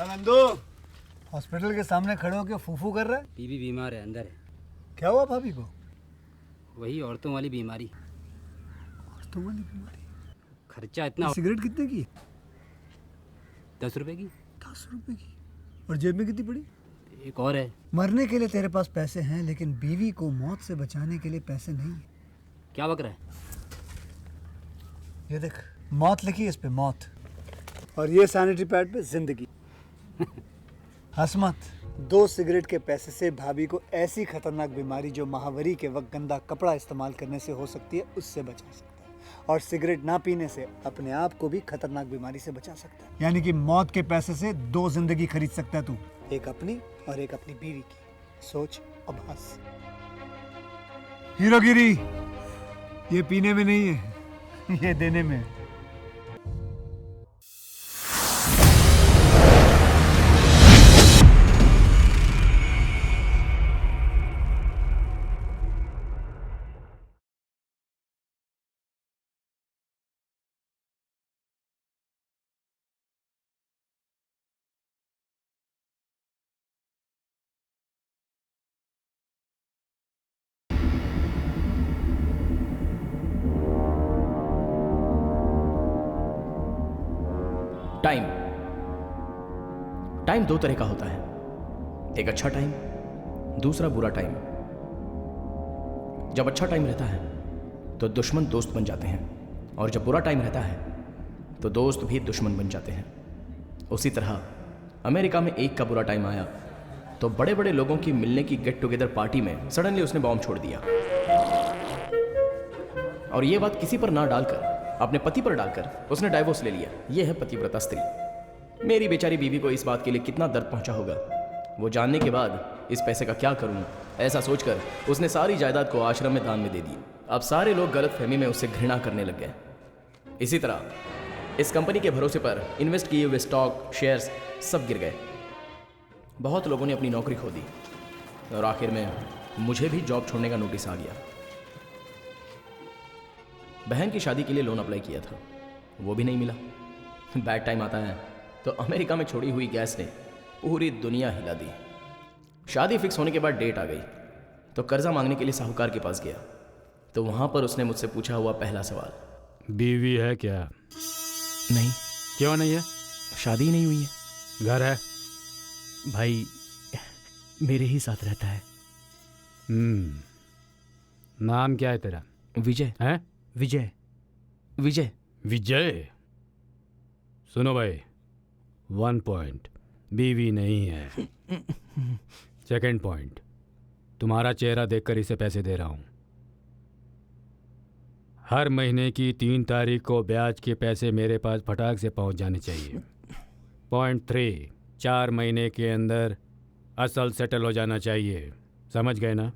Nandu, hospital के सामने खड़े होकर फूफू कर रहा है। बीवी बीमार है, अंदर है। क्या हुआ भाभी को? वही औरतों वाली बीमारी। औरतों वाली बीमारी? खर्चा इतना। सिगरेट कितने की? 10 रुपए की। 10 रुपए की? और जेब में कितनी पड़ी? एक और है। मरने के लिए तेरे पास पैसे हैं, लेकिन बीवी को मौत से बचाने के लिए पैसे नहीं है। क्या बक रहा है? ये देख, मौत लिखी है इस पे, मौत। और ये सैनिटरी पैड पे जिंदगी। हंस मत। 2 सिगरेट के पैसे से भाभी को ऐसी खतरनाक बीमारी जो महावरी के वक्त गंदा कपड़ा इस्तेमाल करने से हो सकती है, उससे बचा सकता है। और सिगरेट ना पीने से अपने आप को भी खतरनाक बीमारी से बचा सकता है। यानी कि मौत के पैसे से 2 जिंदगी खरीद सकता है तू, एक अपनी और एक अपनी बीवी की। सोच अब हंस। हीरोगिरी ये पीने में नहीं है, ये देने में है। टाइम। टाइम 2 तरह का होता है, एक अच्छा टाइम, दूसरा बुरा टाइम। जब अच्छा टाइम रहता है तो दुश्मन दोस्त बन जाते हैं, और जब बुरा टाइम रहता है तो दोस्त भी दुश्मन बन जाते हैं। उसी तरह अमेरिका में एक का बुरा टाइम आया तो बड़े बड़े लोगों की मिलने की गेट टुगेदर पार्टी में सडनली उसने बॉम्ब छोड़ दिया। और ये बात किसी पर ना डालकर, अपने पति पर डालकर उसने डाइवोर्स ले लिया। यह है पतिव्रता स्त्री। मेरी बेचारी बीवी को इस बात के लिए कितना दर्द पहुंचा होगा, वो जानने के बाद इस पैसे का क्या करूं, ऐसा सोचकर उसने सारी जायदाद को आश्रम में दान में दे दी। अब सारे लोग गलतफहमी में उससे घृणा करने लग गए। इसी तरह इस कंपनी के भरोसे पर इन्वेस्ट किए हुए स्टॉक, शेयर्स सब गिर गए। बहुत लोगों ने अपनी नौकरी खो दी और आखिर में मुझे भी जॉब छोड़ने का नोटिस आ गया। बहन की शादी के लिए लोन अप्लाई किया था, वो भी नहीं मिला। बैड टाइम आता है तो अमेरिका में छोड़ी हुई गैस ने पूरी दुनिया हिला दी। शादी फिक्स होने के बाद डेट आ गई तो कर्जा मांगने के लिए साहूकार के पास गया तो वहां पर उसने मुझसे पूछा हुआ पहला सवाल, बीवी है क्या? नहीं। क्यों नहीं है? शादी नहीं हुई है। घर है? भाई मेरे ही साथ रहता है। नाम क्या है तेरा? विजय। है? विजय। विजय। विजय। सुनो भाई, 1 पॉइंट, बीवी नहीं है। सेकंड पॉइंट, तुम्हारा चेहरा देखकर इसे पैसे दे रहा हूं। हर महीने की 3 तारीख को ब्याज के पैसे मेरे पास फटाक से पहुंच जाने चाहिए। पॉइंट 3, 4 महीने के अंदर असल सेटल हो जाना चाहिए। समझ गए ना?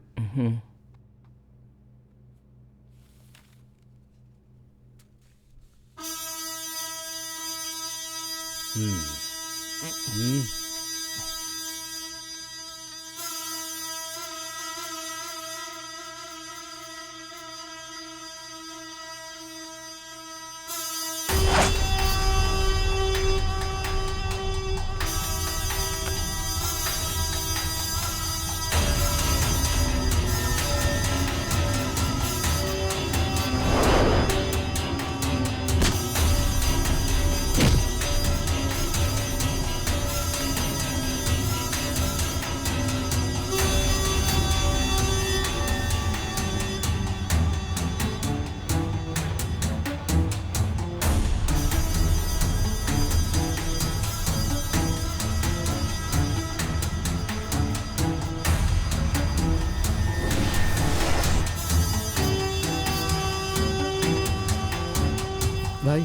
भाई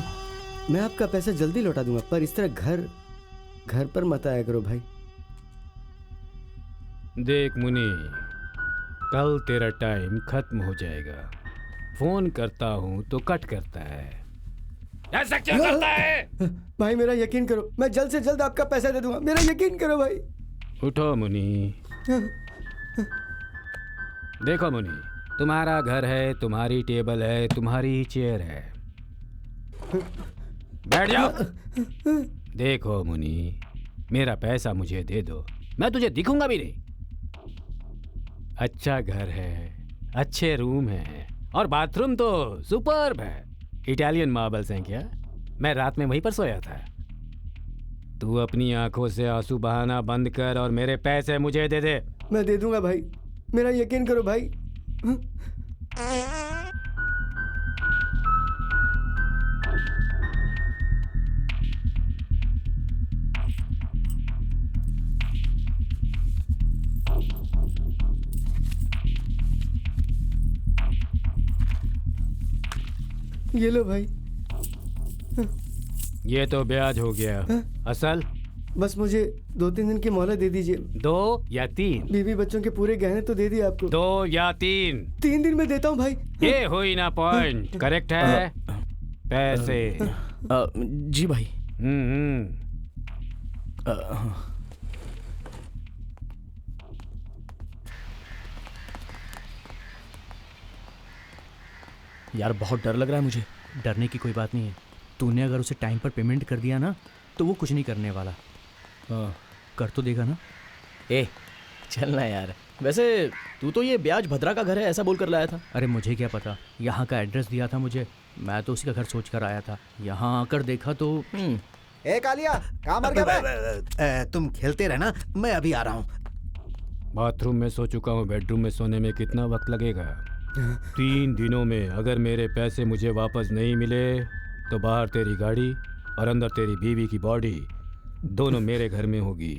मैं आपका पैसा जल्दी लौटा दूंगा, पर इस तरह घर पर मत आया करो भाई। देख मुनी, कल तेरा टाइम खत्म हो जाएगा। फोन करता हूं तो कट करता है। ऐसा क्यों करता है? भाई मेरा यकीन करो, मैं जल्द से जल्द आपका पैसा दे दूंगा, मेरा यकीन करो भाई। उठो मुनी। देखो मुनी, तुम्हारा घर है, तुम्हारी टेबल है, तुम्हारी चेयर है। बैठ जाओ। देखो मुनी, मेरा पैसा मुझे दे दो, मैं तुझे दिखूंगा भी नहीं। अच्छा घर है, अच्छे रूम है और बाथरूम तो सुपर्ब है। इटालियन मार्बल्स हैं क्या? मैं रात में वहीं पर सोया था। तू अपनी आंखों से आंसू बहाना बंद कर और मेरे पैसे मुझे दे दे। मैं दे दूंगा भाई, मेरा यकीन करो भाई। ये लो भाई। ये तो ब्याज हो गया। असल बस मुझे 2-3 दिन की मोहलत दे दीजिए। 2 या 3? बीवी बच्चों के पूरे गहने तो दे दिए आपको। 2 या 3? 3 दिन में देता हूँ भाई। ये हुई ना पॉइंट। करेक्ट है। पैसे। जी भाई। यार बहुत डर लग रहा है मुझे। डरने की कोई बात नहीं है। तूने अगर उसे टाइम पर पेमेंट कर दिया ना तो वो कुछ नहीं करने वाला। कर तो देगा ना? ए चलना यार। वैसे तू तो ये ब्याज भद्रा का घर है ऐसा बोल कर लाया था। अरे मुझे क्या पता, यहाँ का एड्रेस दिया था मुझे, मैं तो उसी का घर सोच कर आया था। यहाँ आकर देखा तो ए कालिया, कहाँ मर गया? तुम खेलते रहना, मैं अभी आ रहा हूँ। बाथरूम में सो चुका हूँ, बेडरूम में सोने में कितना वक्त लगेगा? 3 दिनों में अगर मेरे पैसे मुझे वापस नहीं मिले तो बाहर तेरी गाड़ी और अंदर तेरी बीवी की बॉडी दोनों मेरे घर में होगी।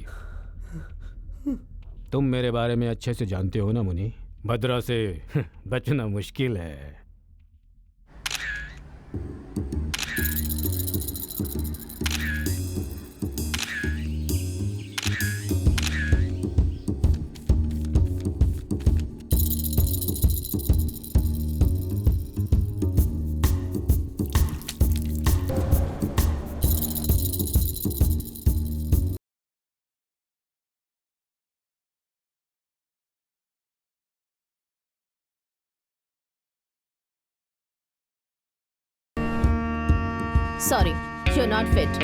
तुम मेरे बारे में अच्छे से जानते हो ना मुनी, भद्रा से बचना मुश्किल है। Sorry, you're not fit.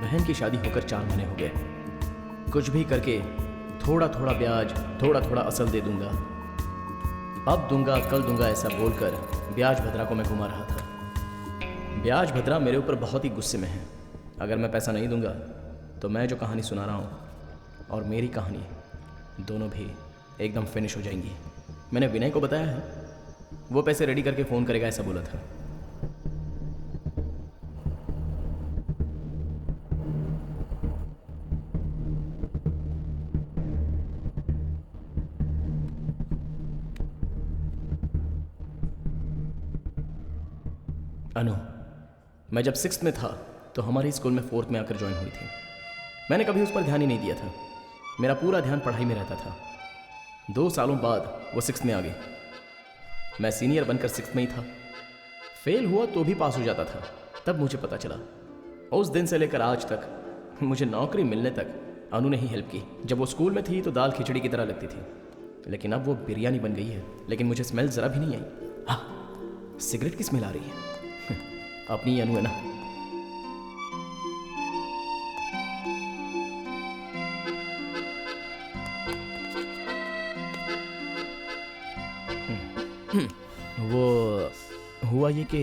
बहन की शादी होकर 4 महीने हो गए। कुछ भी करके थोड़ा थोड़ा ब्याज, थोड़ा थोड़ा असल दे दूंगा। अब दूंगा, कल दूंगा ऐसा बोलकर ब्याज भद्रा को मैं घुमा रहा था। ब्याज भद्रा मेरे ऊपर बहुत ही गुस्से में है। अगर मैं पैसा नहीं दूंगा तो मैं जो कहानी सुना रहा हूँ और मेरी कहानी दोनों भी एकदम फिनिश हो जाएंगी। मैंने विनय को बताया है, वो पैसे रेडी करके फ़ोन करेगा ऐसा बोला था। अनु, मैं जब 6th में था तो हमारे स्कूल में 4th में आकर ज्वाइन हुई थी। मैंने कभी उस पर ध्यान ही नहीं दिया था। मेरा पूरा ध्यान पढ़ाई में रहता था। 2 सालों बाद वो 6th में आ गई। मैं सीनियर बनकर 6th में ही था। फेल हुआ तो भी पास हो जाता था। तब मुझे पता चला, उस दिन से लेकर आज तक मुझे नौकरी मिलने तक अनु ने ही हेल्प की। जब वो स्कूल में थी तो दाल खिचड़ी की तरह लगती थी, लेकिन अब वो बिरयानी बन गई है। लेकिन मुझे स्मेल ज़रा भी नहीं आई। हाँ, सिगरेट की स्मेल आ रही है। अपनी अनु है ना। वो हुआ ये कि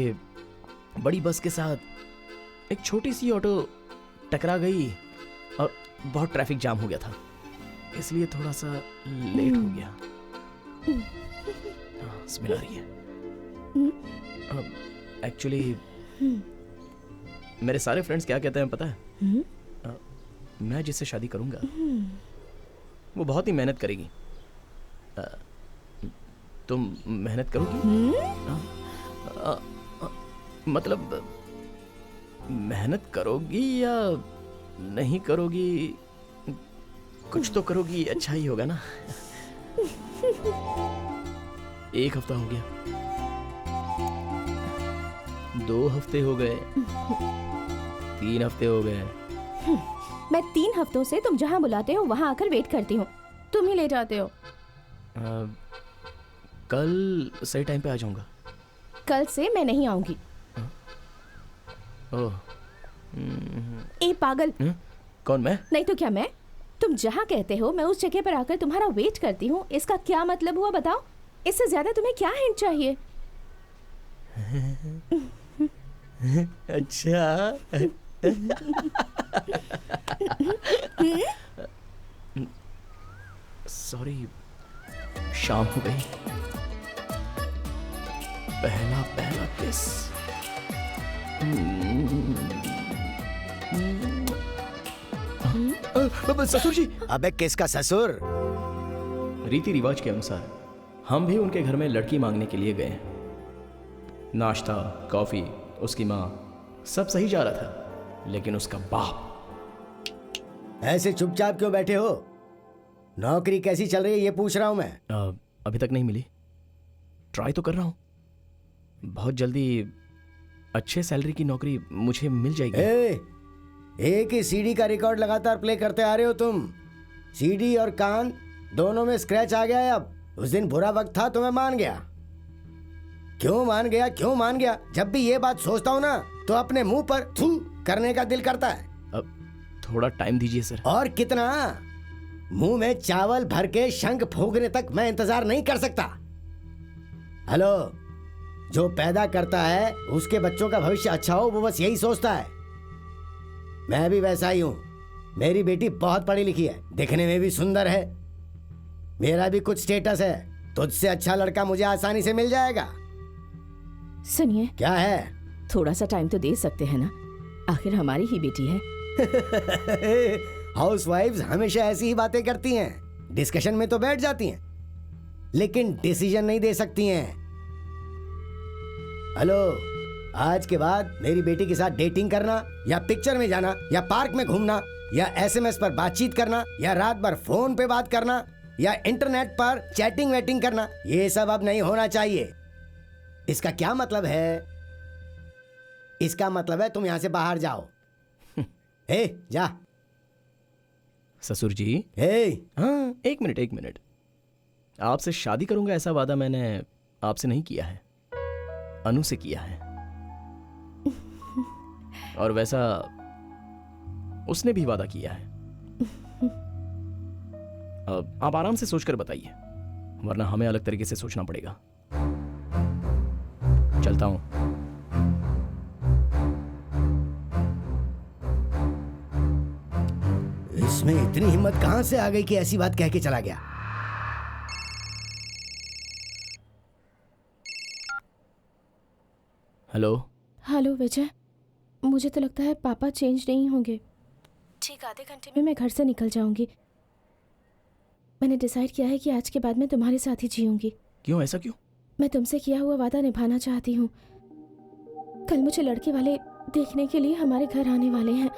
बड़ी बस के साथ एक छोटी सी ऑटो टकरा गई और बहुत ट्रैफिक जाम हो गया था, इसलिए थोड़ा सा लेट हो गया। स्मेल आ रही है। एक्चुअली मेरे सारे फ्रेंड्स क्या कहते हैं पता है? मैं जिससे शादी करूंगा वो बहुत ही मेहनत करेगी। तुम मेहनत करोगी? मतलब मेहनत करोगी या नहीं करोगी? कुछ तो करोगी, अच्छा ही होगा ना। 1 हफ्ता हो गया, 2 हफ्ते हो गए, 3 हफ्ते हो गए। मैं 3 हफ्तों से तुम जहाँ बुलाते हो वहाँ आकर वेट करती हूँ। तुम नहीं ले जाते हो? कल सही टाइम पे आ जाऊंगा। कल से मैं नहीं आऊंगी। ओह। ए पागल। कौन, मैं? नहीं तो क्या मैं? तुम जहाँ कहते हो मैं उस जगह पर आकर तुम्हारा वेट करती हूँ, इसका क्या मतलब हुआ बताओ? इससे ज्यादा तुम्हें क्या हिंट चाहिए? अच्छा। सॉरी, शाम हो गई। पहला पहला किस। ससुर जी। अबे किसका ससुर? रीति रिवाज के अनुसार हम भी उनके घर में लड़की मांगने के लिए गए। नाश्ता, कॉफी, उसकी माँ, सब सही जा रहा था, लेकिन उसका बाप। ऐसे चुपचाप क्यों बैठे हो? नौकरी कैसी चल रही है ये पूछ रहा हूं मैं। अभी तक नहीं मिली। ट्राई तो कर रहा हूँ। बहुत जल्दी अच्छे सैलरी की नौकरी मुझे मिल जाएगी। एक ही सीडी का रिकॉर्ड लगातार प्ले करते आ रहे हो तुम। सीडी और कान दोनों में स्क्रैच आ गया है अब। उस दिन बुरा वक्त था तो मैं मान गया। क्यों मान गया? जब भी ये बात सोचता हूँ ना तो अपने मुंह पर थू करने का दिल करता है। अब थोड़ा टाइम दीजिए सर। और कितना? मुंह में चावल भर के शंख फूंकने तक मैं इंतजार नहीं कर सकता। हेलो, जो पैदा करता है उसके बच्चों का भविष्य अच्छा हो, वो बस यही सोचता है। मैं भी वैसा ही हूँ। मेरी बेटी बहुत पढ़ी लिखी है, दिखने में भी सुंदर है। मेरा भी कुछ स्टेटस है। तुझसे अच्छा लड़का मुझे आसानी से मिल जाएगा। सुनिए। क्या है? थोड़ा सा टाइम तो दे सकते हैं ना, आखिर हमारी ही बेटी है। हाउसवाइफ्स हमेशा ऐसी ही बातें करती हैं। डिस्कशन में तो बैठ जाती हैं, लेकिन डिसीजन नहीं दे सकती हैं। हेलो, आज के बाद मेरी बेटी के साथ डेटिंग करना, या पिक्चर में जाना, या पार्क में घूमना, या एसएमएस पर बातचीत करना, या रात भर फोन पे बात करना, या इंटरनेट पर चैटिंग वेटिंग करना, ये सब अब नहीं होना चाहिए। इसका क्या मतलब है? इसका मतलब है तुम यहां से बाहर जाओ। जा। ससुर जी। हाँ, एक मिनट। आपसे शादी करूंगा ऐसा वादा मैंने आपसे नहीं किया है, अनु से किया है। और वैसा उसने भी वादा किया है। अब आप आराम से सोचकर बताइए, वरना हमें अलग तरीके से सोचना पड़ेगा। चलता हूं। इसमें इतनी हिम्मत कहां से आ गई कि ऐसी बात कह के चला गया? हेलो विजय, मुझे तो लगता है पापा चेंज नहीं होंगे। ठीक आधे घंटे में मैं घर से निकल जाऊंगी। मैंने डिसाइड किया है कि आज के बाद मैं तुम्हारे साथ ही जीऊंगी। क्यों? ऐसा क्यों? मैं तुमसे किया हुआ वादा निभाना चाहती हूँ। कल मुझे लड़के वाले देखने के लिए हमारे घर आने वाले हैं।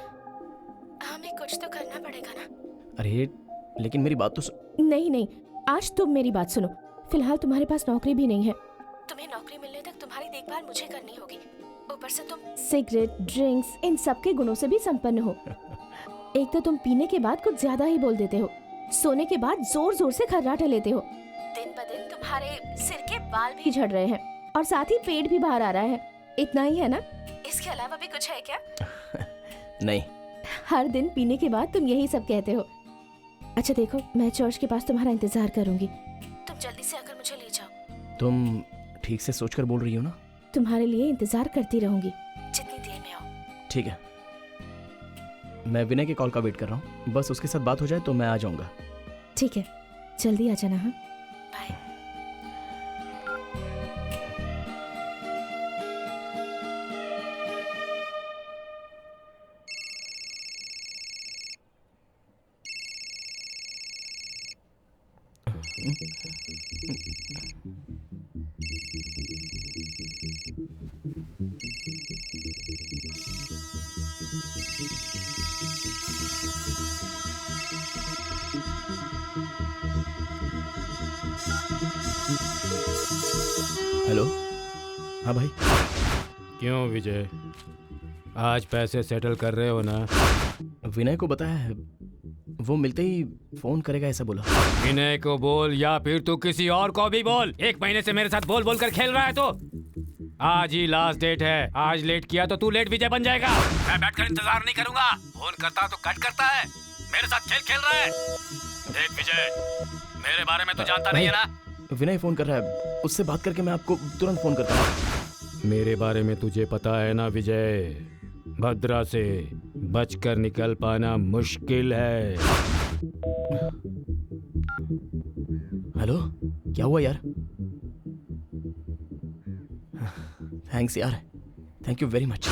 हमें कुछ तो करना पड़ेगा ना। अरे लेकिन मेरी बात तो नहीं, आज तुम मेरी बात सुनो। फिलहाल तुम्हारे पास नौकरी भी नहीं है। तुम्हें नौकरी मिलने तक तुम्हारी देखभाल मुझे करनी होगी। ऊपर से तुम सिगरेट, ड्रिंक्स, इन सब के गुणों से भी संपन्न हो। एक तो तुम पीने के बाद कुछ ज्यादा ही बोल देते हो, सोने के बाद जोर जोर से खर्राटे लेते हो। दिन ब दिन तुम्हारे सिर के बाल भी झड़ रहे हैं और साथ ही पेट भी बाहर आ रहा है। इतना ही है ना? इसके अलावा भी कुछ है क्या? नहीं। हर दिन पीने के बाद तुम यही सब कहते हो। अच्छा देखो, मैं चर्च के पास तुम्हारा इंतजार करूंगी। तुम जल्दी से आकर मुझे ले जाओ। तुम ठीक से सोचकर बोल रही हो ना? तुम्हारे लिए इंतजार करती रहूंगी जितनी देर में आओ। ठीक है, मैं विनय के कॉल का वेट कर रहा हूँ। बस उसके साथ बात हो जाए तो मैं आ जाऊंगा। ठीक है, जल्दी आ जाना। हाँ, बाय। हेलो। हाँ भाई। क्यों विजय, आज पैसे सेटल कर रहे हो ना? विनय को बताया है, वो मिलते ही फोन करेगा ऐसा बोला। विनय को बोल या फिर तू किसी और को भी बोल। 1 महीने से मेरे साथ बोल बोल कर खेल रहा है तो आज ही लास्ट डेट है। आज लेट किया तो तू लेट विजय बन जाएगा। मैं बैठकर इंतजार नहीं करूंगा। फोन करता तो कट करता है। मेरे साथ खेल खेल रहा है। देख विजय, मेरे बारे में तू जानता नहीं है ना। विनय फोन कर रहा है, उससे बात करके मैं आपको तुरंत फोन करता हूँ। मेरे बारे में तुझे पता है ना विजय, भद्रा से बचकर निकल पाना मुश्किल है। हेलो, क्या हुआ यार? थैंक्स यार, thank you very much.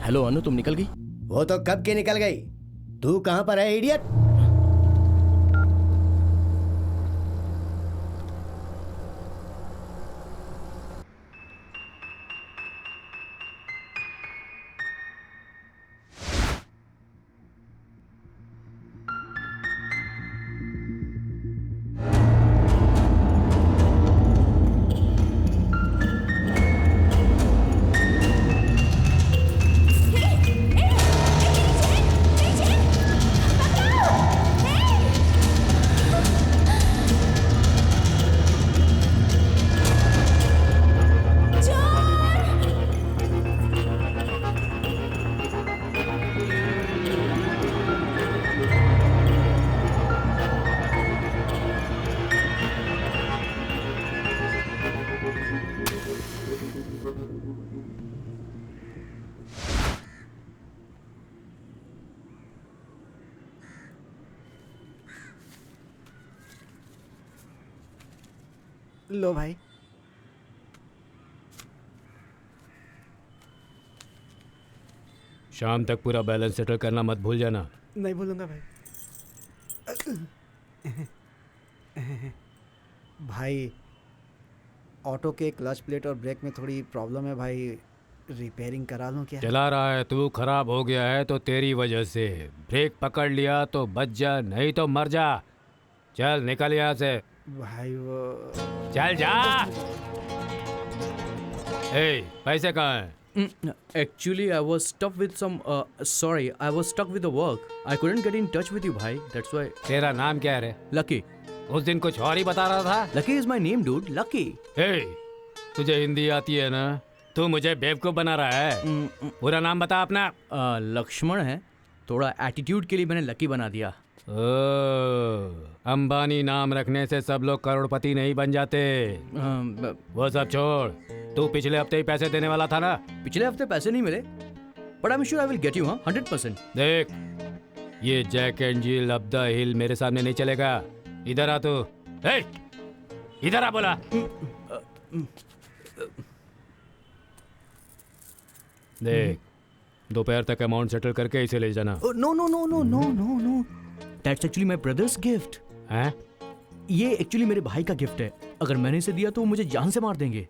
Hello Anu, तुम निकल गई? वो तो कब की निकल गई। तू कहां पर है इडियट? लो भाई। शाम तक पूरा बैलेंस सेटल करना मत भूल जाना। नहीं भूलूंगा भाई। भाई ऑटो के क्लच प्लेट और ब्रेक में थोड़ी प्रॉब्लम है भाई, रिपेयरिंग करा लूं क्या? चला रहा है तू, खराब हो गया है तो तेरी वजह से। ब्रेक पकड़ लिया तो बच जा, नहीं तो मर जा। चल निकल यहाँ से। भाई वो चल जा। ए, पैसे कहाँ हैं? Actually, I was stuck with some. Sorry, I was stuck with the work. I couldn't get in touch with you, bhai. That's why. तेरा नाम क्या है रे? Lucky. उस दिन कुछ और ही बता रहा था। Lucky is my name, dude. Lucky. ए, तुझे हिंदी आती है ना? तू मुझे बेवकूफ बना रहा है। पूरा नाम बता अपना। लक्ष्मण है। थोड़ा एटीट्यूड के लिए मैंने लकी बना दिया। अंबानी नाम रखने से सब लोग करोड़पति नहीं बन जाते। वो सब छोड़, तू पिछले हफ्ते ही पैसे देने वाला था ना? पिछले हफ्ते पैसे नहीं मिले, but I am sure I will get you. 100%। देख, ये Jack and Jill up the hill मेरे सामने नहीं चलेगा। इधर आ तू। ए, इधर आ बोला। देख, दोपहर तक अमाउंट सेटल करके इसे ले जाना। No no no no no no no, that's actually my brother's gift. हैं? ये एक्चुअली मेरे भाई का गिफ्ट है। अगर मैंने इसे दिया तो वो मुझे जान से मार देंगे।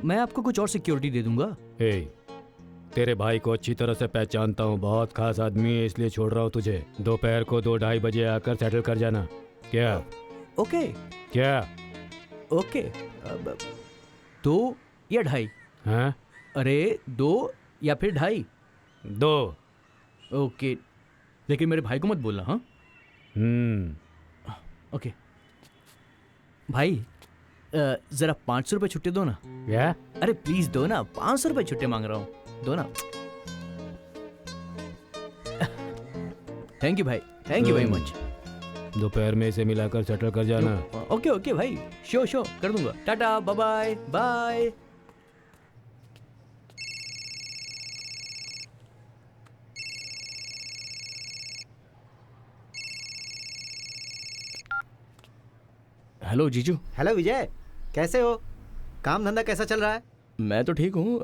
मैं आपको कुछ और सिक्योरिटी दे दूंगा। ए, तेरे भाई को अच्छी तरह से पहचानता हूँ, बहुत खास आदमी है, इसलिए छोड़ रहा हूँ तुझे। दोपहर को 2-2:30 बजे आकर सेटल कर जाना। क्या? ओके क्या? ओके। 2 या 2:30? हाँ? अरे 2 या फिर 2:30? 2। ओके, लेकिन मेरे भाई को मत बोलना। हाँ ओके भाई, जरा 500 रुपये छुट्टे दो ना। क्या? अरे प्लीज दो ना, 500 रुपये छुट्टे मांग रहा हूँ, दो ना। थैंक यू भाई, थैंक यू वेरी मच। दोपहर में इसे मिलाकर सेटल कर जाना। ओके ओके भाई, श्योर कर दूंगा। Tata, bye bye bye. Hello जीजू। हेलो विजय, कैसे हो? काम धंधा कैसा चल रहा है? मैं तो ठीक हूँ,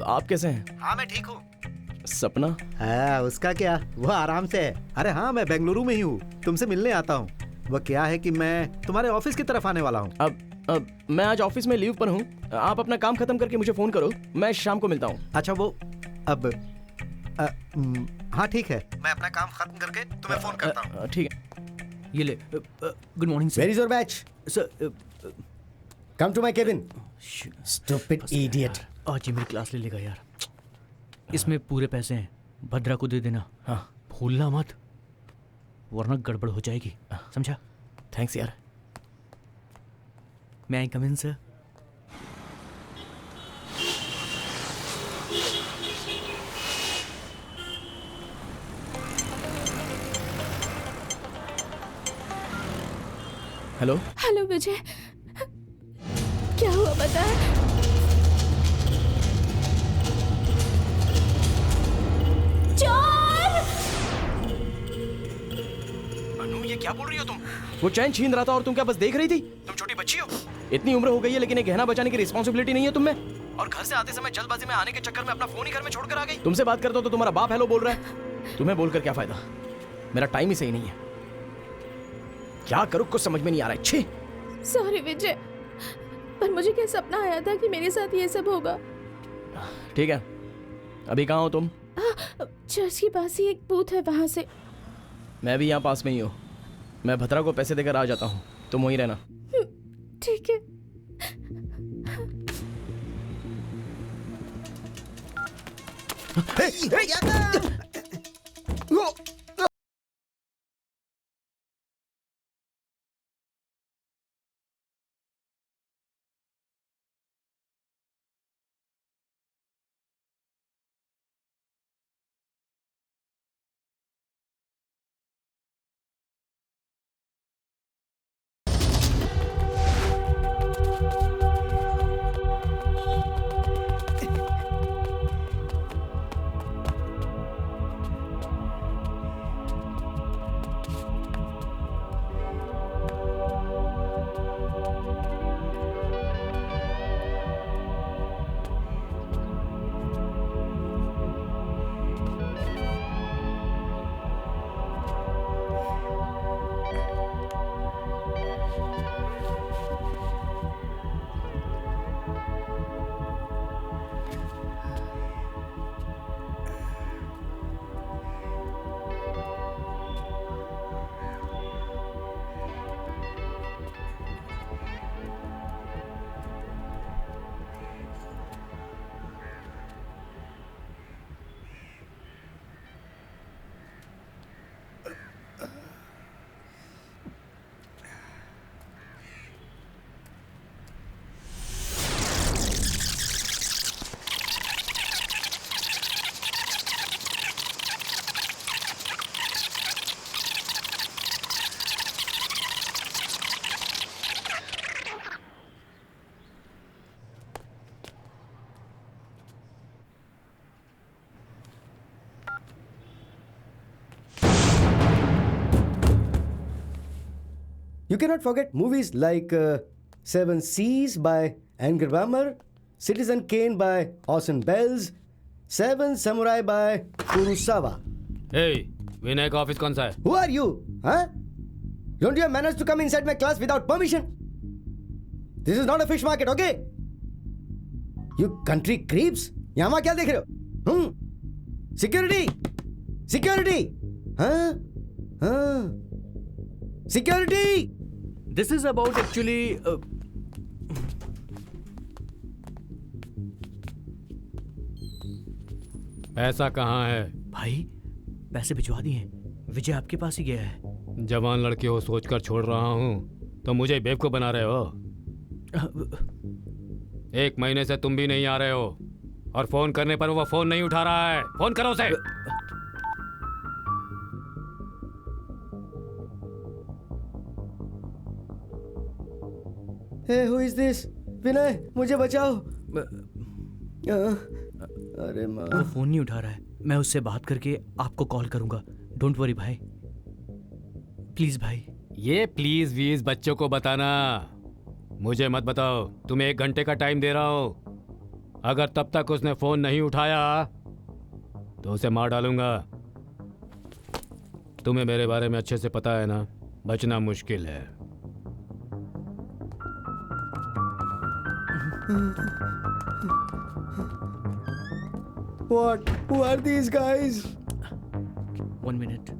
आप कैसे हैं? हाँ मैं ठीक हूँ। सपना? हाँ उसका क्या, वो आराम से है। अरे हाँ, मैं बेंगलुरु में ही हूँ, तुमसे मिलने आता हूँ। वह क्या है कि मैं तुम्हारे ऑफिस की तरफ आने वाला हूँ। अब मैं आज ऑफिस में लीव पर हूँ। आप अपना काम खत्म करके मुझे फोन करो, मैं शाम को मिलता हूँ। अच्छा वो अब हाँ ठीक है, मैं अपना काम खत्म करके तुम्हें फोन करता हूँ। ठीक है। ये ले। Good morning where is your batch? Sir. Come to my cabin. Stupid idiot. आज ही मेरी क्लास ले लेगा यार। इसमें पूरे पैसे हैं, भद्रा को दे देना। हाँ। भूलना मत, वरना गड़बड़ हो जाएगी, समझा? थैंक्स यार। मैं आई कम इन सर? हेलो। हेलो विजय, क्या हुआ बता। अनु ये क्या बोल रही हो तुम? वो चैन छीन रहा था और तुम क्या बस देख रही थी? तुम छोटी बच्ची हो। इतनी उम्र हो गई है लेकिन एक गहना बचाने की रिस्पॉन्सिबिलिटी नहीं है तुम में। और घर से आते समय जल्दबाजी में आने के चक्कर में अपना फोन ही घर में छोड़कर आ गई। तुमसे बात करता हूं तो तुम्हारा बाप हेलो बोल रहा है। तुम्हें बोलकर क्या फायदा, मेरा टाइम ही सही नहीं है। क्या करूं कुछ समझ में नहीं आ रहा है। छी। सॉरी विजय, पर मुझे क्या सपना आया था कि मेरे साथ ये सब होगा। ठीक है, अभी कहाँ हो तुम? चर्च के पास ही एक बूथ है, वहां से। मैं भी यहाँ पास में ही हूँ। मैं भद्रा को पैसे देकर आ जाता हूँ, तुम वहीं रहना। ठीक है। You cannot forget movies like Seven Seas by Edgar Wrammer, Citizen Kane by Orson Welles, Seven Samurai by Kurosawa. Hey, विनय का ऑफिस कौन सा है? Who are you? Huh? Don't you have manners to come inside my class without permission? This is not a fish market, okay? You country creeps. यहाँ क्या देख रहे हो? Security! Security! हाँ? हाँ? Security! This is about actually पैसा कहाँ है? भाई पैसे भिजवा दिए हैं, विजय आपके पास ही गया है। जवान लड़के हो सोचकर छोड़ रहा हूँ तो मुझे बेवकूफ बना रहे हो। 1 महीने से तुम भी नहीं आ रहे हो और फोन करने पर वो फोन नहीं उठा रहा है। फोन करो उसे। Hey, who is this? विनय, मुझे बचाओ। अरे माँ। वो फोन नहीं उठा रहा है, मैं उससे बात करके आपको कॉल करूंगा। डोंट वरी भाई, प्लीज भाई। ये प्लीज वीज बच्चों को बताना, मुझे मत बताओ। तुम्हें 1 घंटे का टाइम दे रहा हूँ। अगर तब तक उसने फोन नहीं उठाया तो उसे मार डालूंगा। तुम्हें मेरे बारे में अच्छे से पता है ना? बचना मुश्किल है। What? Who are these guys? 1 minute.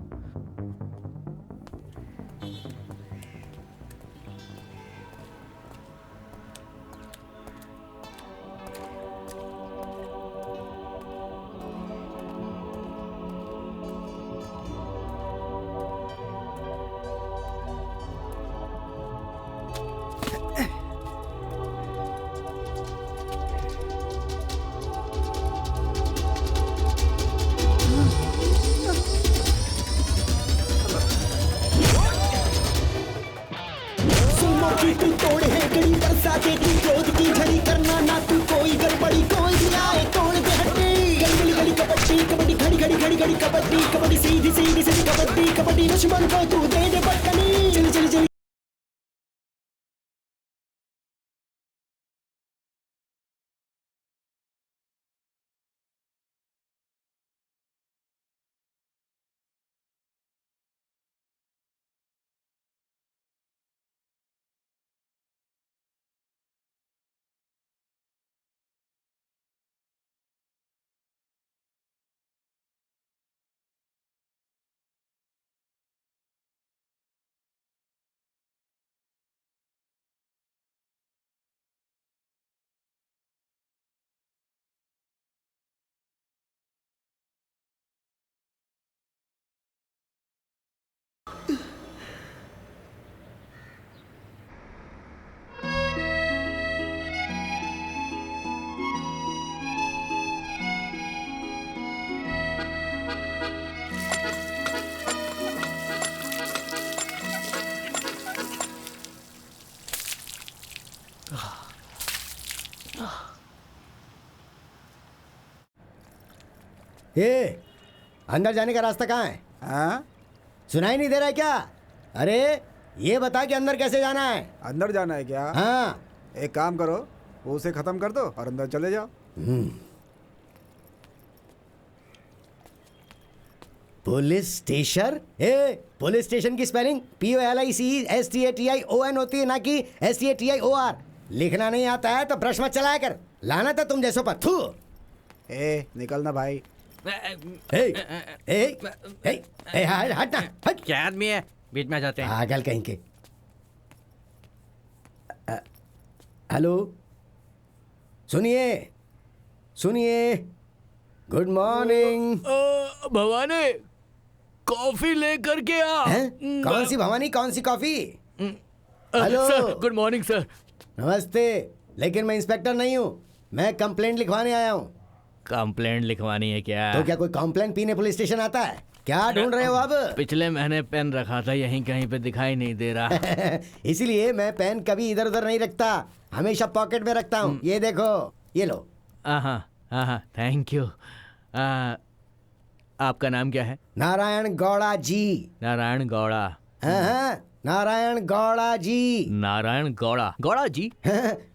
की तू तोड़ है गड़ी बरसाते की क्रोध की झड़ी करना ना तू कोई गड़बड़ी कोई भी आए तोड़ दे हड्डी गली गली कबड्डी कबड्डी घड़ी घड़ी घड़ी घड़ी कबड्डी कबड्डी सीधी सीधी सीधी कबड्डी कबड्डी दुश्मन को तू दे दे बटकनी चली चली चली। ये अंदर जाने का रास्ता कहाँ है? हाँ, सुनाई नहीं दे रहा है क्या? अरे ये बता कि अंदर कैसे जाना है? अंदर जाना है क्या? हाँ। एक काम करो, वो उसे खत्म कर दो और अंदर चले जाओ। Police station? पुलिस स्टेशन की स्पेलिंग POLICESTATION होती है, ना कि STATIOR। लिखना नहीं आता है तो ब्रश मत चलाया कर, लाना था तुम जैसों पर। थू। निकलना भाई। हटना, हट। क्या आदमी है, बीच में आ जाते हैं। पागल कहीं के। हेलो, सुनिए सुनिए, गुड मॉर्निंग। भवानी, कॉफी लेकर के आ। कौन सी भवानी, कौन सी coffee? Hello sir, good morning sir. नमस्ते, लेकिन मैं इंस्पेक्टर नहीं हूँ, मैं कंप्लेंट लिखवाने आया हूँ। कंप्लेंट लिखवानी है क्या? तो क्या कोई कंप्लेंट पीने पुलिस स्टेशन आता है? क्या ढूंढ रहे हो अब? पिछले महीने पेन रखा था, यहीं कहीं पे दिखाई नहीं दे रहा। इसीलिए मैं पेन कभी इधर उधर नहीं रखता, हमेशा पॉकेट में रखता हूँ। ये देखो, ये लो। हाँ, थैंक यू। आपका नाम क्या है? नारायण गौड़ा जी। नारायण गौड़ा? हाँ, नारायण गौड़ा जी। नारायण गौड़ा? गौड़ा जी?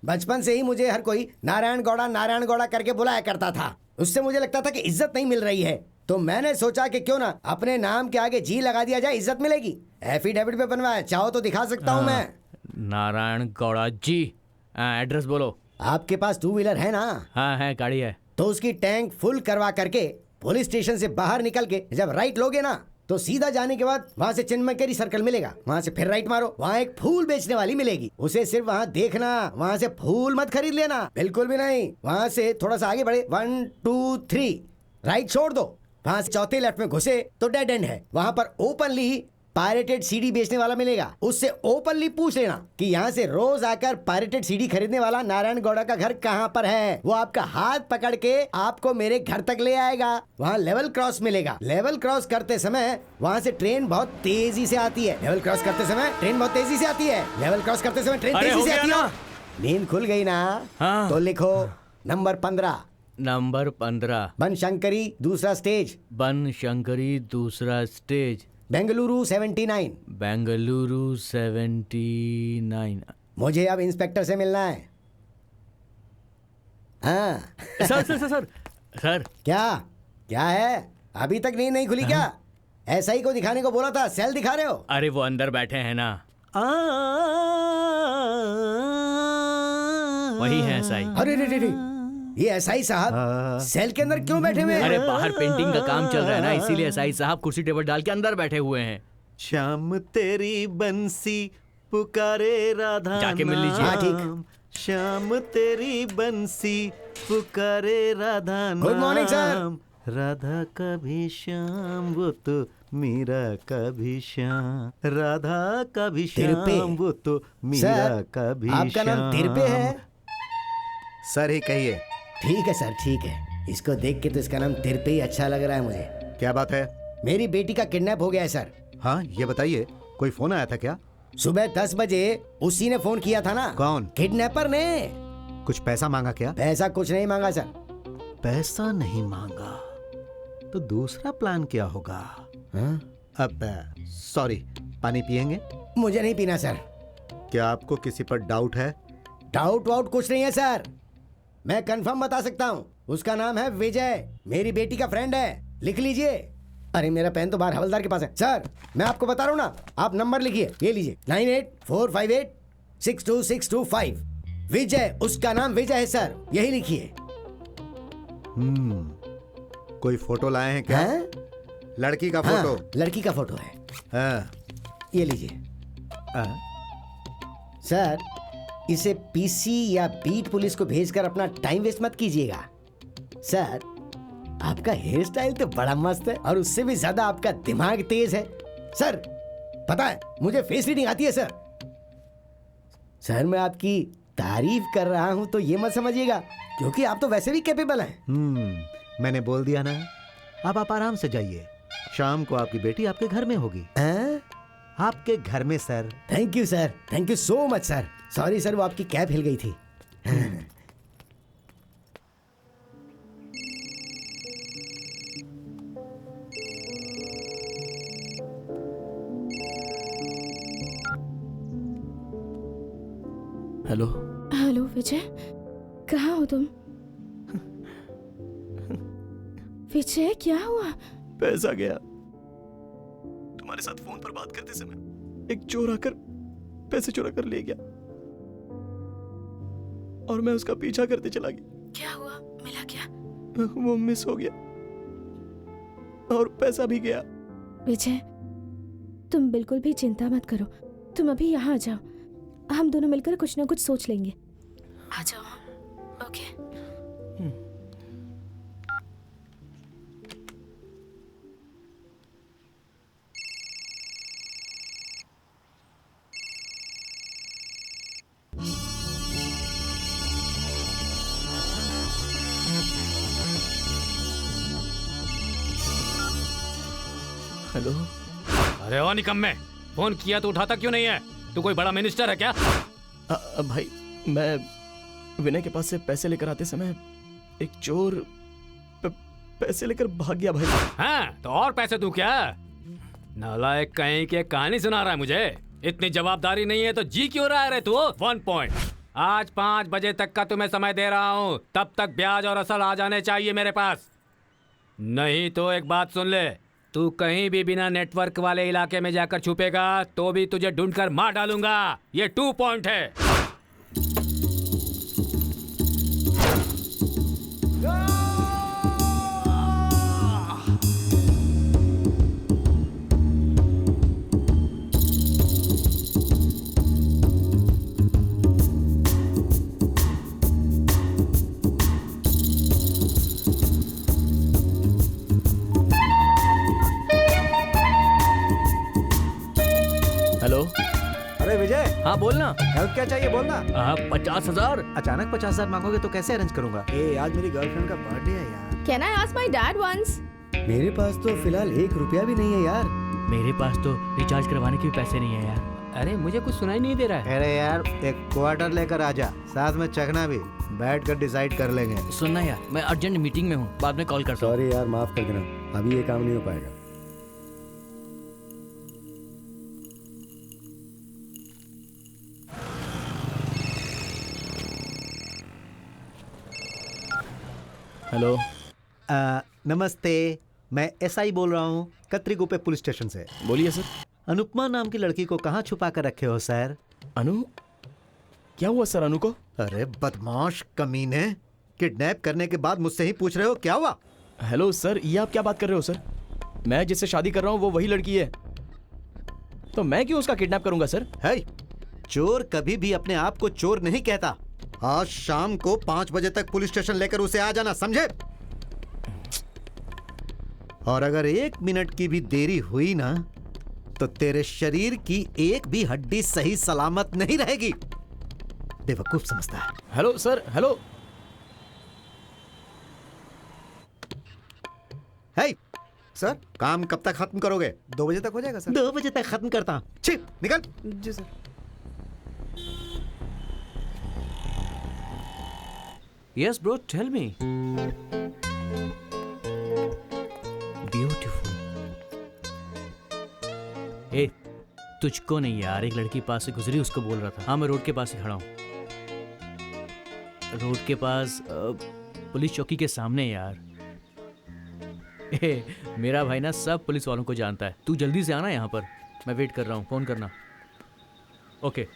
बचपन से ही मुझे हर कोई नारायण गौड़ा करके बुलाया करता था। उससे मुझे लगता था कि इज्जत नहीं मिल रही है, तो मैंने सोचा कि क्यों ना अपने नाम के आगे जी लगा दिया जाए, इज्जत मिलेगी। एफिडेविट पे बनवाया, चाहो तो दिखा सकता हूँ मैं। नारायण गौड़ा जी, एड्रेस बोलो। आपके पास 2 व्हीलर है ना? हाँ है, गाड़ी है। तो उसकी टैंक फुल करवा करके पुलिस स्टेशन से बाहर निकल के जब राइट लोगे ना, तो सीधा जाने के बाद वहाँ से चिन्मयकरी सर्कल मिलेगा, वहाँ से फिर राइट मारो, वहाँ एक फूल बेचने वाली मिलेगी। उसे सिर्फ वहाँ देखना, वहाँ से फूल मत खरीद लेना, बिल्कुल भी नहीं। वहाँ से थोड़ा सा आगे बढ़े, 1 2 3 राइट छोड़ दो, वहाँ से चौथे लेफ्ट में घुसे तो डेड एंड है। वहाँ पर ओपनली पायरेटेड सीडी बेचने वाला मिलेगा, उससे ओपनली पूछ लेना कि यहाँ से रोज आकर पायरेटेड सीडी खरीदने वाला नारायण गौड़ा का घर कहाँ पर है। वो आपका हाथ पकड़ के आपको मेरे घर तक ले आएगा। वहाँ लेवल क्रॉस मिलेगा, लेवल क्रॉस करते समय वहाँ से ट्रेन बहुत तेजी से आती है। लेवल क्रॉस करते समय ट्रेन बहुत तेजी से आती है। लेवल क्रॉस करते समय ट्रेन तेजी से आती है। नींद खुल गई ना? हाँ। तो लिखो नंबर 15। नंबर 15, बनशंकरी दूसरा स्टेज। बनशंकरी दूसरा स्टेज। बेंगलुरु 79। बेंगलुरु 79। मुझे अब इंस्पेक्टर से मिलना है। हाँ। Sir sir sir sir sir. क्या क्या है? अभी तक नींद नहीं खुली क्या? SI को दिखाने को बोला था, सेल दिखा रहे हो? अरे वो अंदर बैठे हैं ना, वही है SI। अरे रे रे, ये SI साहब सेल के अंदर क्यों बैठे हुए हैं? अरे बाहर पेंटिंग का काम चल रहा है ना, इसीलिए SI साहब कुर्सी टेबल डाल के अंदर बैठे हुए हैं। श्याम तेरी बंसी पुकारे राधा, जाके मिल लीजिए। हाँ, ठीक। श्याम तेरी बंसी पुकारे राधा नाम। Good morning sir. राधा का भी श्याम वो तो मीरा का भी श्याम, राधा का भी तिरपे। श्याम वो तो मीरा सर, का भी आपका नाम तिरपे है? सर ही कहिए। ठीक है सर, ठीक है। इसको देख के तो इसका नाम तिरपे ही अच्छा लग रहा है मुझे। क्या बात है? मेरी बेटी का किडनैप हो गया है सर। हाँ ये बताइए, कोई फोन आया था क्या? सुबह 10 बजे उसी ने फोन किया था ना। कौन? किडनैपर ने। कुछ पैसा मांगा क्या? पैसा कुछ नहीं मांगा सर। पैसा नहीं मांगा तो दूसरा प्लान क्या होगा? हाँ? अब सॉरी, पानी पिएंगे? मुझे नहीं पीना सर। क्या आपको किसी पर डाउट है? डाउट वाउट कुछ नहीं है सर, मैं कंफर्म बता सकता हूँ। उसका नाम है विजय, मेरी बेटी का फ्रेंड है। लिख लीजिए। अरे मेरा पेन तो बाहर हवलदार के पास है। सर मैं आपको बता रहा हूँ ना, आप नंबर लिखिए, ये लीजिए 9845862625। विजय, उसका नाम विजय है सर, यही लिखिए। कोई फोटो लाए हैं क्या? हैं? लड़की का हाँ, फोटो? लड़की का फोटो है। हाँ। ये लीजिए। हाँ। सर इसे PC या बीट पुलिस को भेजकर अपना टाइम वेस्ट मत कीजिएगा। सर आपका हेयर स्टाइल तो बड़ा मस्त है और उससे भी ज्यादा आपका दिमाग तेज है। सर पता है मुझे फेस रीडिंग आती है सर। सर मैं आपकी तारीफ कर रहा हूं तो ये मत समझिएगा, क्योंकि आप तो वैसे भी कैपेबल हैं। मैंने बोल दिया ना, अब आप आराम से जाइए। शाम को आपकी बेटी आपके घर में होगी। आपके घर में sir. Thank you sir, thank you so much sir. Sorry sir, वो आपकी कैब हिल गई थी। हेलो। हेलो विजय, कहाँ हो तुम? विजय क्या हुआ? पैसा गया। तुम्हारे साथ फोन पर बात करते समय एक चोर आकर पैसे चुरा कर ले गया और मैं उसका पीछा करते चला गया। क्या हुआ, मिला क्या? वो मिस हो गया और पैसा भी गया। विजय तुम बिल्कुल भी चिंता मत करो, तुम अभी यहाँ आ जाओ, हम दोनों मिलकर कुछ ना कुछ सोच लेंगे। आ जाओ। ओके। हेलो। अरे ओ निकम्मे, फोन किया तो उठाता क्यों नहीं है? तू कोई बड़ा मिनिस्टर है क्या? भाई मैं विनय के पास से पैसे लेकर आते समय एक चोर पैसे लेकर भाग गया भाई। हाँ तो और पैसे दूं क्या? नालायक कहीं के कहानी सुना रहा है मुझे। इतनी जवाबदारी नहीं है तो जी क्यों रहा है रे तू? 1 पॉइंट। आज 5 बजे तक का तुम्हें समय दे रहा हूँ, तब तक ब्याज और असल आ जाने चाहिए मेरे पास। नहीं तो एक बात सुन ले, तू कहीं भी बिना नेटवर्क वाले इलाके में जाकर छुपेगा तो भी तुझे ढूंढकर मार डालूंगा। ये 2 पॉइंट है। हेलो। अरे विजय। हाँ बोलना। हेल्प क्या चाहिए बोलना। 50,000। अचानक 50,000 मांगोगे तो कैसे अरेंज करूंगा? आज मेरी गर्लफ्रेंड का बर्थडे है यार। Can I ask my dad once? मेरे पास तो फिलहाल 1 रुपया भी नहीं है यार। मेरे पास तो रिचार्ज करवाने के भी पैसे नहीं है यार। अरे मुझे कुछ सुनाई नहीं दे रहा है। अरे यार एक क्वार्टर लेकर आजा, साथ में चखना भी, बैठ कर डिसाइड कर लेंगे। सुनना यार, मैं अर्जेंट मीटिंग में हूँ, बाद में कॉल करता हूँ। सॉरी यार, माफ कर देना, अभी ये काम नहीं हो पाएगा। हेलो। नमस्ते। मैं एसआई बोल रहा हूँ कत्रीगुप्पे पुलिस स्टेशन से। बोलिए सर। अनुपमा नाम की लड़की को कहाँ छुपा कर रखे हो सर? अनु? क्या हुआ सर अनु को? अरे बदमाश कमीने, किडनैप करने के बाद मुझसे ही पूछ रहे हो क्या हुआ? हेलो सर, ये आप क्या बात कर रहे हो सर? मैं जिससे शादी कर रहा हूँ वो वही लड़की है, तो मैं क्यों उसका किडनैप करूंगा सर? है, चोर कभी भी अपने आप को चोर नहीं कहता। आज शाम को 5 बजे तक पुलिस स्टेशन लेकर उसे आ जाना, समझे? और अगर 1 मिनट की भी देरी हुई ना तो तेरे शरीर की एक भी हड्डी सही सलामत नहीं रहेगी। बेवकूफ समझता है। Hello sir, hello. है सर, काम कब तक खत्म करोगे? 2 बजे तक हो जाएगा सर। 2 बजे तक खत्म करता हूं। छी, निकल। जी sir. Yes bro, tell me. Beautiful. ए, तुझको नहीं यार, एक लड़की पास से गुजरी, उसको बोल रहा था। हाँ, मैं रोड के पास ही खड़ा हूँ, रोड के पास पुलिस चौकी के सामने यार। मेरा भाई ना सब पुलिस वालों को जानता है। तू जल्दी से आना यहाँ पर, मैं वेट कर रहा हूँ, फोन करना। ओके।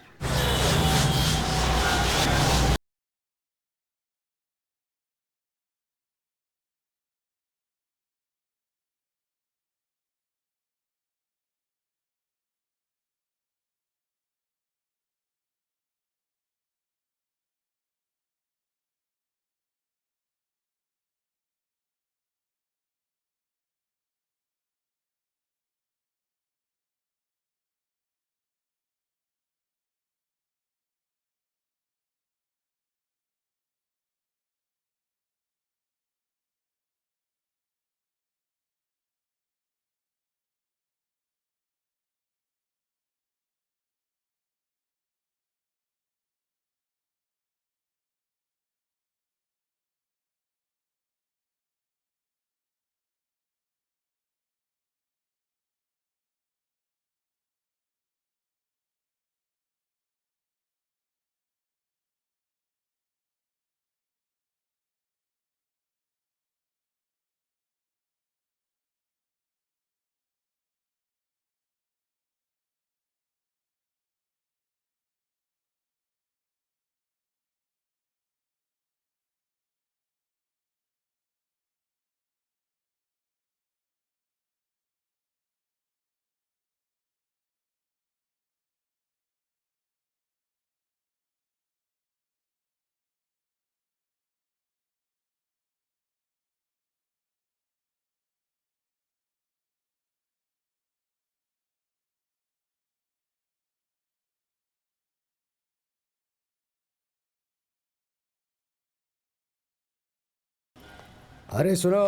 अरे सुनो,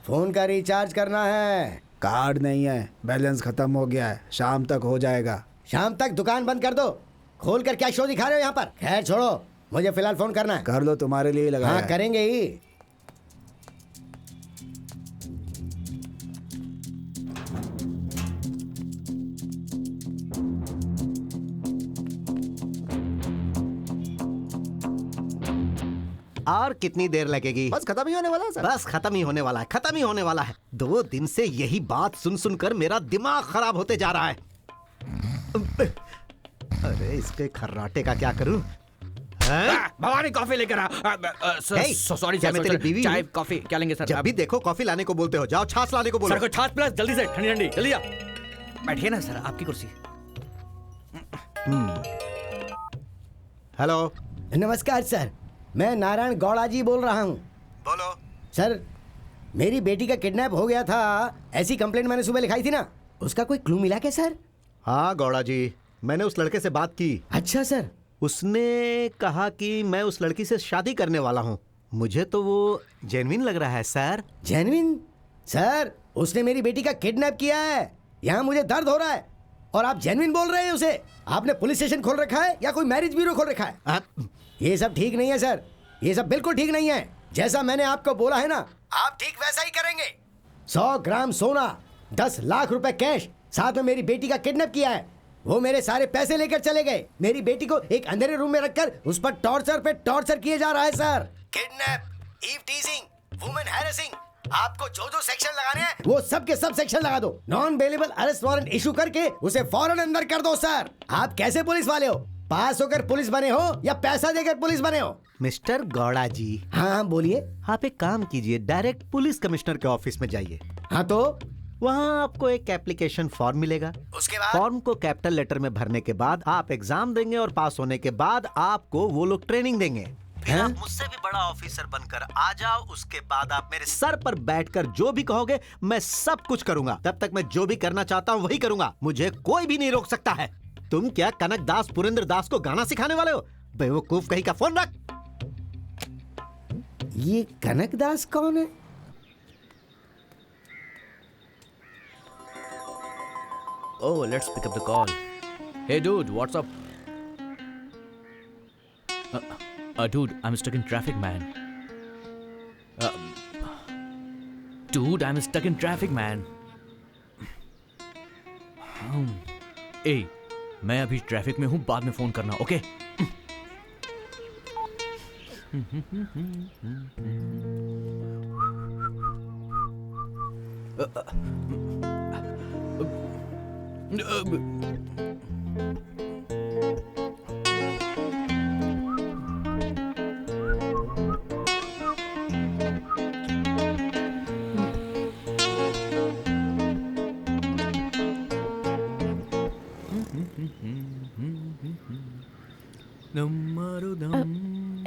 फोन का रिचार्ज करना है। कार्ड नहीं है, बैलेंस खत्म हो गया है, शाम तक हो जाएगा। शाम तक दुकान बंद कर दो। खोल कर क्या शो दिखा रहे हो यहाँ पर? खैर छोड़ो, मुझे फिलहाल फोन करना है। कर लो, तुम्हारे लिए लगाया हाँ है। करेंगे ही। और कितनी देर लगेगी? बस खत्म ही होने वाला है सर। बस खत्म ही होने वाला है, खत्म ही होने वाला है। 2 दिन से यही बात सुन सुनकर मेरा दिमाग खराब होते जा रहा है। अरे इसके खर्राटे का क्या करूं? भवानी कॉफी लेकर आ। सॉरी क्या मैं तेरी बीवी चाय हूं? कॉफी क्या लेंगे सर? जब भी देखो कॉफी लाने को बोलते हो, जाओ छाछ लाने को बोलो। सर को छाछ प्लस जल्दी से, ठंडी ठंडी, जल्दी आ। बैठिए ना सर, आपकी कुर्सी। हेलो, नमस्कार सर, मैं नारायण गौड़ा जी बोल रहा हूँ। बोलो। सर, मेरी बेटी का किडनैप हो गया था, ऐसी कंप्लेंट मैंने सुबह लिखाई थी ना, उसका कोई क्लू मिला क्या सर? हाँ गौड़ा जी, मैंने उस लड़के से बात की। अच्छा सर। उसने कहा कि मैं उस लड़की से शादी करने वाला हूँ। मुझे तो वो जेन्युइन लग रहा है सर। जेन्युइन? सर, उसने मेरी बेटी का किडनैप किया है। यहाँ मुझे दर्द हो रहा है और आप जेन्युइन बोल रहे हैं उसे? आपने पुलिस स्टेशन खोल रखा है या कोई मैरिज ब्यूरो खोल रखा है? ये सब ठीक नहीं है सर, ये सब बिल्कुल ठीक नहीं है। जैसा मैंने आपको बोला है ना, आप ठीक वैसा ही करेंगे। 100 ग्राम सोना, 10 लाख रुपए कैश, साथ में मेरी बेटी का किडनैप किया है। वो मेरे सारे पैसे लेकर चले गए। मेरी बेटी को एक अंधेरे रूम में रखकर उस पर टॉर्चर पे टॉर्चर किए जा रहा है sir. Kidnap, eve teasing, women harassing, आपको जो जो सेक्शन लगाने हैं वो सब के सब सेक्शन लगा दो। Non bailable arrest warrant issue करके उसे फौरन अंदर कर दो सर। आप कैसे पुलिस वाले हो? पास होकर पुलिस बने हो या पैसा देकर पुलिस बने हो? मिस्टर गौड़ा जी, हाँ बोलिए। आप एक काम कीजिए, डायरेक्ट पुलिस कमिश्नर के ऑफिस में जाइए। हाँ तो वहाँ आपको एक एप्लीकेशन फॉर्म मिलेगा। उसके बाद फॉर्म को कैपिटल लेटर में भरने के बाद आप एग्जाम देंगे और पास होने के बाद आपको वो लोग ट्रेनिंग देंगे। फिर आप मुझसे भी बड़ा ऑफिसर बनकर आ जाओ। उसके बाद आप मेरे सर पर बैठकर जो भी कहोगे मैं सब कुछ करूंगा। तब तक मैं जो भी करना चाहता हूँ वही करूंगा। मुझे कोई भी नहीं रोक सकता है। तुम क्या कनक दास पुरेंद्र दास को गाना सिखाने वाले हो? बेवकूफ कहीं का। फोन रख। ये कनक दास कौन है? Oh, let's pick up the call. Hey, dude, what's up? Dude, I'm stuck in traffic, man. Dude, I'm stuck in traffic, man. Hey, मैं अभी ट्रैफिक में हूँ, बाद में फोन करना, ओके?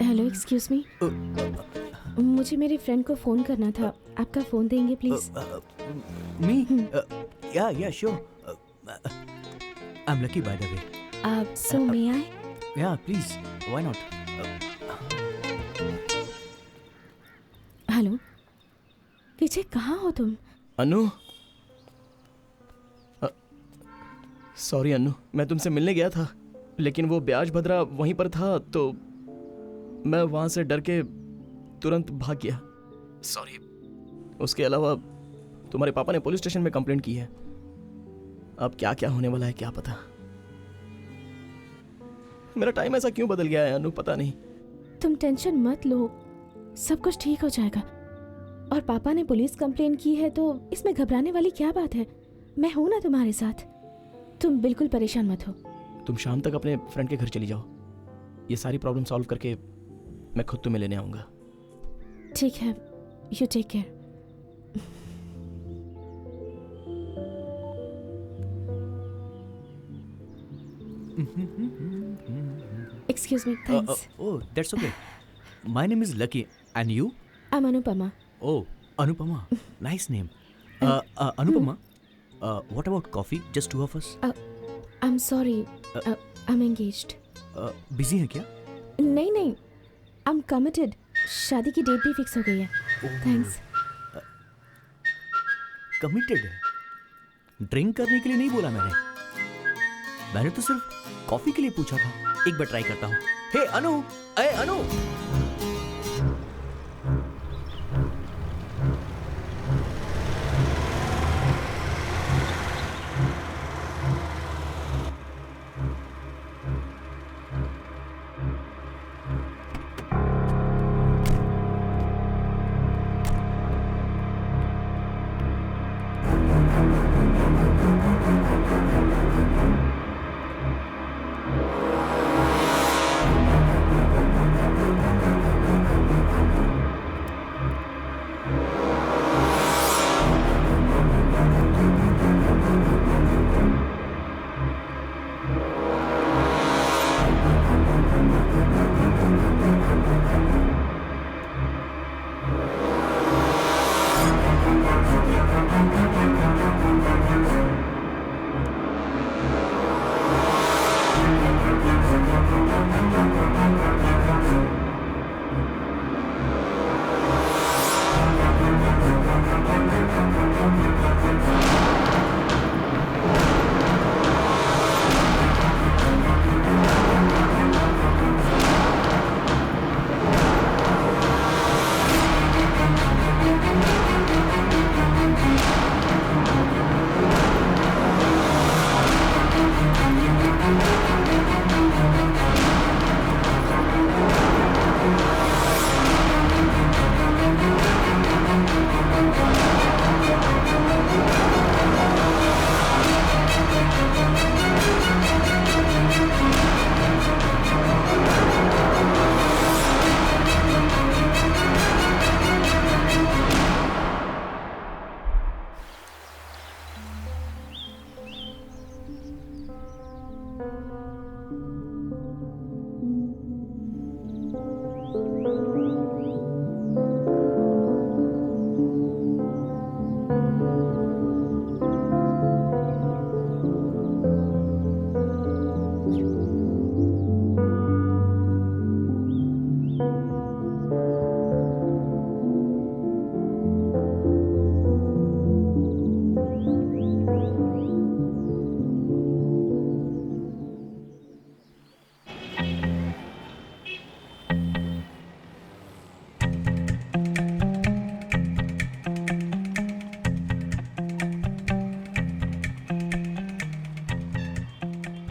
Hello, excuse me. मुझे मेरे फ्रेंड को फोन करना था। आपका फोन देंगे please? Me? Yeah, sure. I'm lucky, by the way. So may I? Yeah, please. Why not? Hello, Vijay, कहाँ हो तुम? अनु, सॉरी अनु, मैं तुमसे मिलने गया था लेकिन वो ब्याज भद्रा वहीं पर था तो मैं वहां से डर के तुरंत भाग गया। सॉरी। उसके अलावा तुम्हारे पापा ने पुलिस स्टेशन में कंप्लेंट की है। अब क्या क्या होने वाला है क्या पता। मेरा टाइम ऐसा क्यों बदल गया है अनु, पता नहीं। तुम टेंशन मत लो, सब कुछ ठीक हो जाएगा। और पापा ने पुलिस कंप्लेंट की है तो इसमें घबराने वाली क्या बात है? मैं हूं ना तुम्हारे साथ। तुम बिल्कुल परेशान मत हो। तुम शाम तक अपने फ्रेंड के घर चली जाओ। ये सारी प्रॉब्लम सॉल्व करके मैं खुद तुम्हें लेने आऊंगा। ठीक है, you take care. Excuse me, thanks. Oh, that's okay. My name is Lucky, and you? I'm Anupama. Oh, Anupama. Nice name. Anupama, what about coffee? Just two of us? I'm sorry. I'm engaged. Busy हैं क्या? नहीं, I'm committed. शादी की date भी fix हो गई है। Thanks. Committed है? ड्रिंक करने के लिए नहीं बोला मैंने तो सिर्फ कॉफी के लिए पूछा था। एक बार ट्राई करता हूँ। हे अनु, अनु।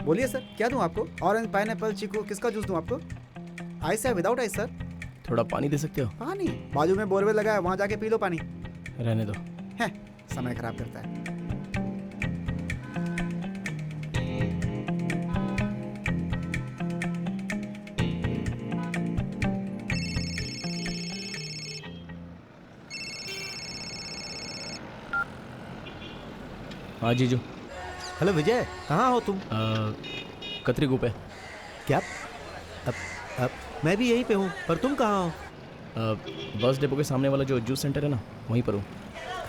बोलिए सर, क्या दूं आपको? ऑरेंज, पाइनएप्पल, चीकू, किसका जूस दूं आपको? आइस है, विदाउट आइस सर? थोड़ा पानी दे सकते हो? पानी? बाजू में बोरवेल लगा है, वहां जाके पी लो पानी। रहने दो। है, समय खराब करता है। हाँ जीजू। हेलो विजय, कहाँ हो तुम? कतरी गुप है। क्या? अब मैं भी यहीं पे हूँ, पर तुम कहाँ हो? बस डिपो के सामने वाला जो जूस सेंटर है ना, वहीं पर हूँ।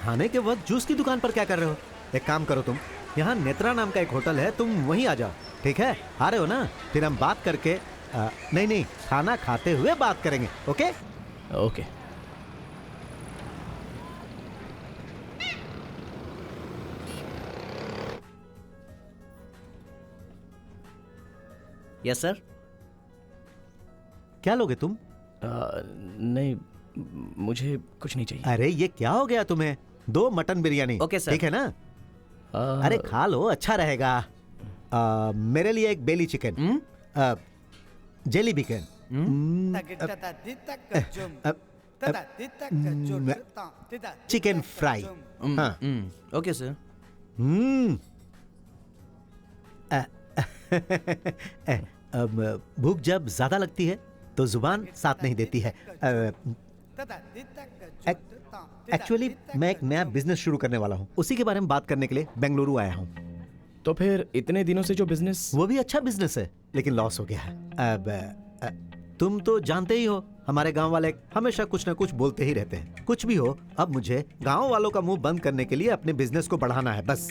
खाने के वक्त जूस की दुकान पर क्या कर रहे हो? एक काम करो तुम, यहाँ नेत्रा नाम का एक होटल है, तुम वहीं आ जाओ, ठीक है? आ रहे हो ना? फिर हम बात करके नहीं, खाना खाते हुए बात करेंगे, ओके? ओके। Yes sir. क्या लोगे तुम? नहीं, मुझे कुछ नहीं चाहिए। अरे ये क्या हो गया तुम्हें? 2 मटन बिरयानी। Okay sir. ठीक है ना? अरे खा लो, अच्छा रहेगा। मेरे लिए एक बेली चिकन, जेली बिकन, चिकन फ्राई। हाँ। Okay sir. भूख जब ज्यादा लगती है तो जुबान साथ नहीं देती है। एक्चुअली मैं एक नया बिजनेस शुरू करने वाला हूँ, उसी के बारे में बात करने के लिए बेंगलुरु आया हूँ। तो फिर इतने दिनों से जो बिजनेस? वो भी अच्छा बिजनेस है, लेकिन लॉस हो गया है। अब तुम तो जानते ही हो, हमारे गांव वाले हमेशा कुछ ना कुछ बोलते ही रहते हैं। कुछ भी हो, अब मुझे गांव वालों का मुंह बंद करने के लिए अपने बिजनेस को बढ़ाना है, बस।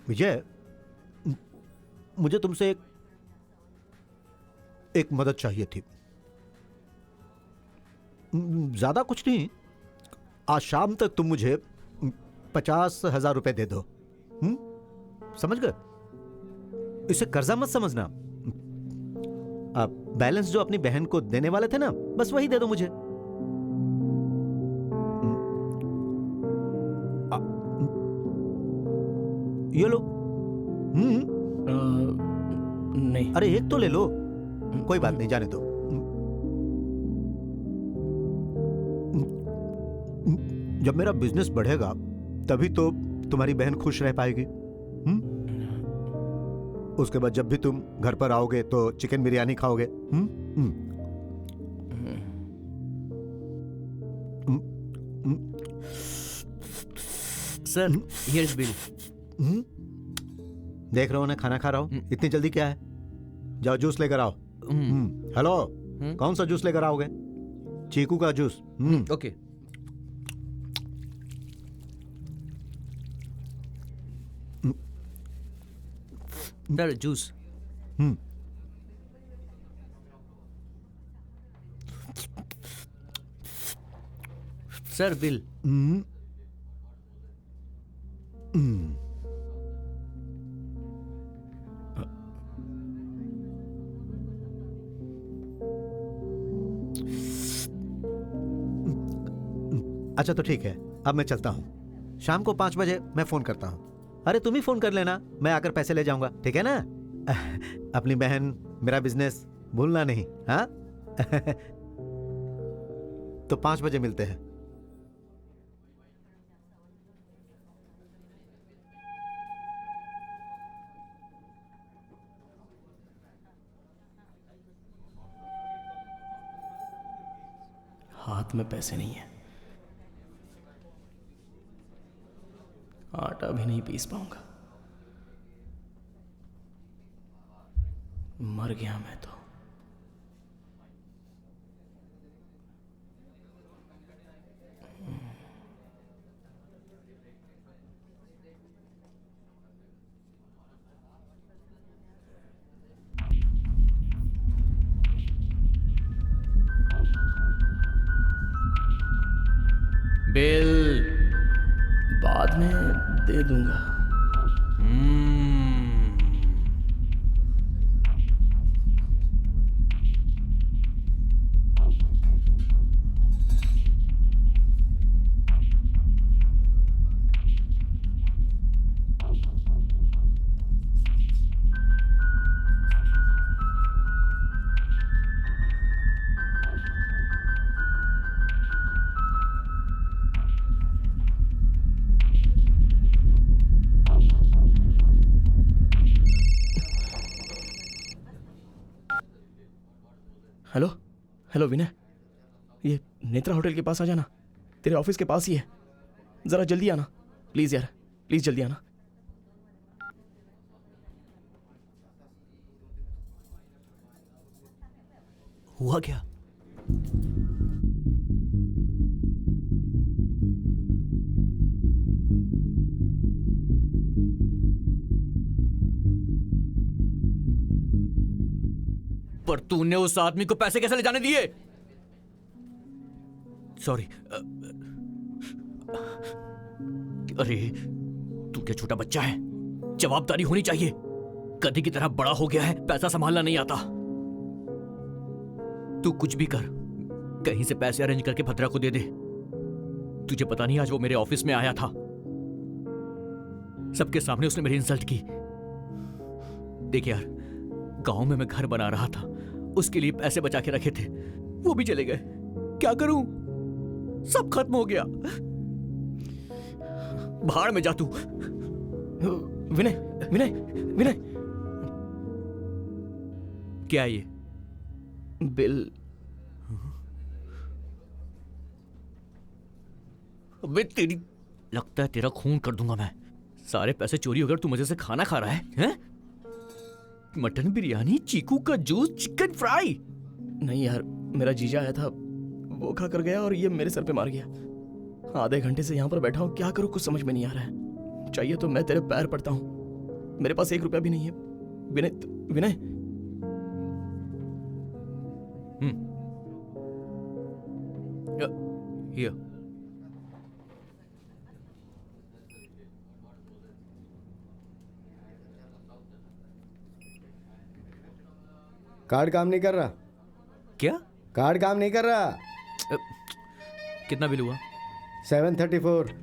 विजय, मुझे तुमसे एक मदद चाहिए थी। ज्यादा कुछ नहीं, आज शाम तक तुम मुझे 50,000 रुपए दे दो। समझ गए? इसे कर्जा मत समझना। आप बैलेंस जो अपनी बहन को देने वाले थे ना, बस वही दे दो मुझे। ये लो। नहीं। अरे एक तो ले लो, कोई बात नहीं, जाने दो। जब मेरा बिजनेस बढ़ेगा तभी तो तुम्हारी बहन खुश रह पाएगी। उसके बाद जब भी तुम घर पर आओगे तो चिकन बिरयानी खाओगे। Sir, here is bill. देख रहे हो ना, खाना खा रहा हूं। इतनी जल्दी क्या है? जाओ जूस लेकर आओ। हेलो, कौन सा जूस लेकर आओगे? चीकू का juice. Okay. Sir, juice. Sir, bill. अच्छा तो ठीक है, अब मैं चलता हूँ। शाम को 5 बजे मैं फोन करता हूँ। अरे तुम ही फोन कर लेना, मैं आकर पैसे ले जाऊंगा, ठीक है ना? अपनी बहन, मेरा बिजनेस भूलना नहीं, हाँ? तो 5 बजे मिलते हैं। हाथ में पैसे नहीं है, आटा भी नहीं पीस पाऊंगा। मर गया मैं तो। बिल बाद में दे दूंगा। हेलो हेलो विनय, ये नेत्रा होटल के पास आ जाना, तेरे ऑफिस के पास ही है, जरा जल्दी आना प्लीज यार, प्लीज जल्दी आना। हुआ क्या? पर तूने उस आदमी को पैसे कैसे ले जाने दिए? सॉरी। अरे तू क्या छोटा बच्चा है? जवाबदारी होनी चाहिए। गधी की तरह बड़ा हो गया है, पैसा संभालना नहीं आता। तू कुछ भी कर, कहीं से पैसे अरेंज करके भद्रा को दे दे। तुझे पता नहीं आज वो मेरे ऑफिस में आया था, सबके सामने उसने मेरी इंसल्ट की। देख यार, गांव में मैं घर बना रहा था, उसके लिए पैसे बचा के रखे थे, वो भी चले गए। क्या करूं? सब खत्म हो गया। भाड़ में जा तू। विनय विनय विनय, क्या है ये? बिल। अबे तेरी, लगता है तेरा खून कर दूंगा मैं। सारे पैसे चोरी होकर तू मजे से खाना खा रहा है, हैं? मटन बिरयानी, चीकू का जूस, चिकन फ्राई। नहीं यार, मेरा जीजा आया था, वो खा कर गया और ये मेरे सर पे मार गया। आधे घंटे से यहाँ पर बैठा हूँ, क्या करूँ कुछ समझ में नहीं आ रहा है। चाहिए तो मैं तेरे पैर पड़ता हूँ, मेरे पास 1 रुपया भी नहीं है। विनय विनय। Here. कार्ड काम नहीं कर रहा। क्या? कार्ड काम नहीं कर रहा। कितना बिल हुआ? 734।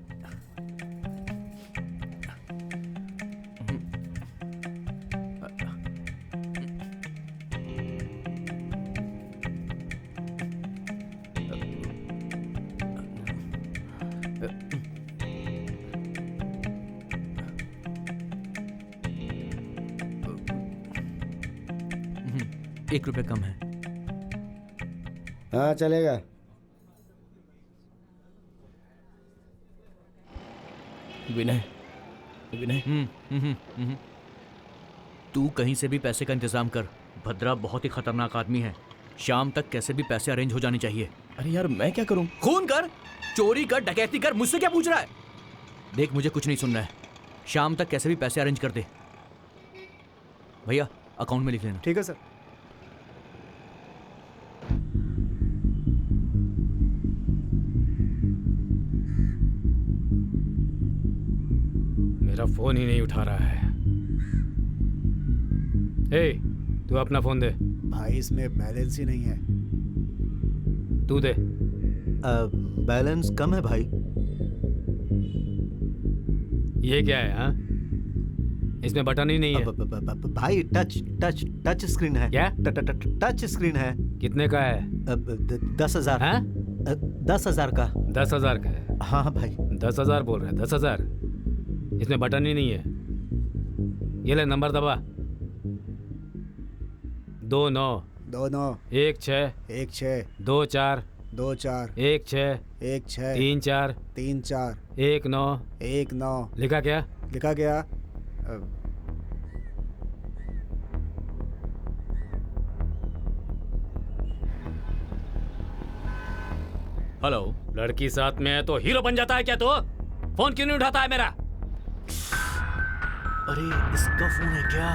₹1 कम है। हाँ चलेगा। विनय विनय। तू कहीं से भी पैसे का इंतजाम कर। भद्रा बहुत ही खतरनाक आदमी है, शाम तक कैसे भी पैसे अरेंज हो जाने चाहिए। अरे यार मैं क्या करूं? खून कर, चोरी कर, डकैती कर, मुझसे क्या पूछ रहा है? देख, मुझे कुछ नहीं सुनना है, शाम तक कैसे भी पैसे अरेंज कर दे। भैया अकाउंट में लिख लेना। ठीक है सर। मेरा फोन ही नहीं उठा रहा है। ए, तू अपना फोन दे। भाई इसमें बैलेंस ही नहीं है। तू दे। बैलेंस कम है भाई। ये क्या है? हाँ, इसमें बटन ही नहीं है। भाई टच स्क्रीन है। क्या? टच स्क्रीन है। कितने का है? 10,000। हाँ? 10,000 का। 10,000 का है? हाँ भाई। 10,000 बोल रहे हैं? 10,000? इसमें बटन ही नहीं है। ये ले, नंबर दबा। 29 29 16 16 24 24 16 16 34 34 19 19 लिखा क्या? लिखा गया। हेलो। लड़की साथ में है तो हीरो बन जाता है क्या? तो फोन क्यों नहीं उठाता है मेरा? अरे इसका फोन है क्या?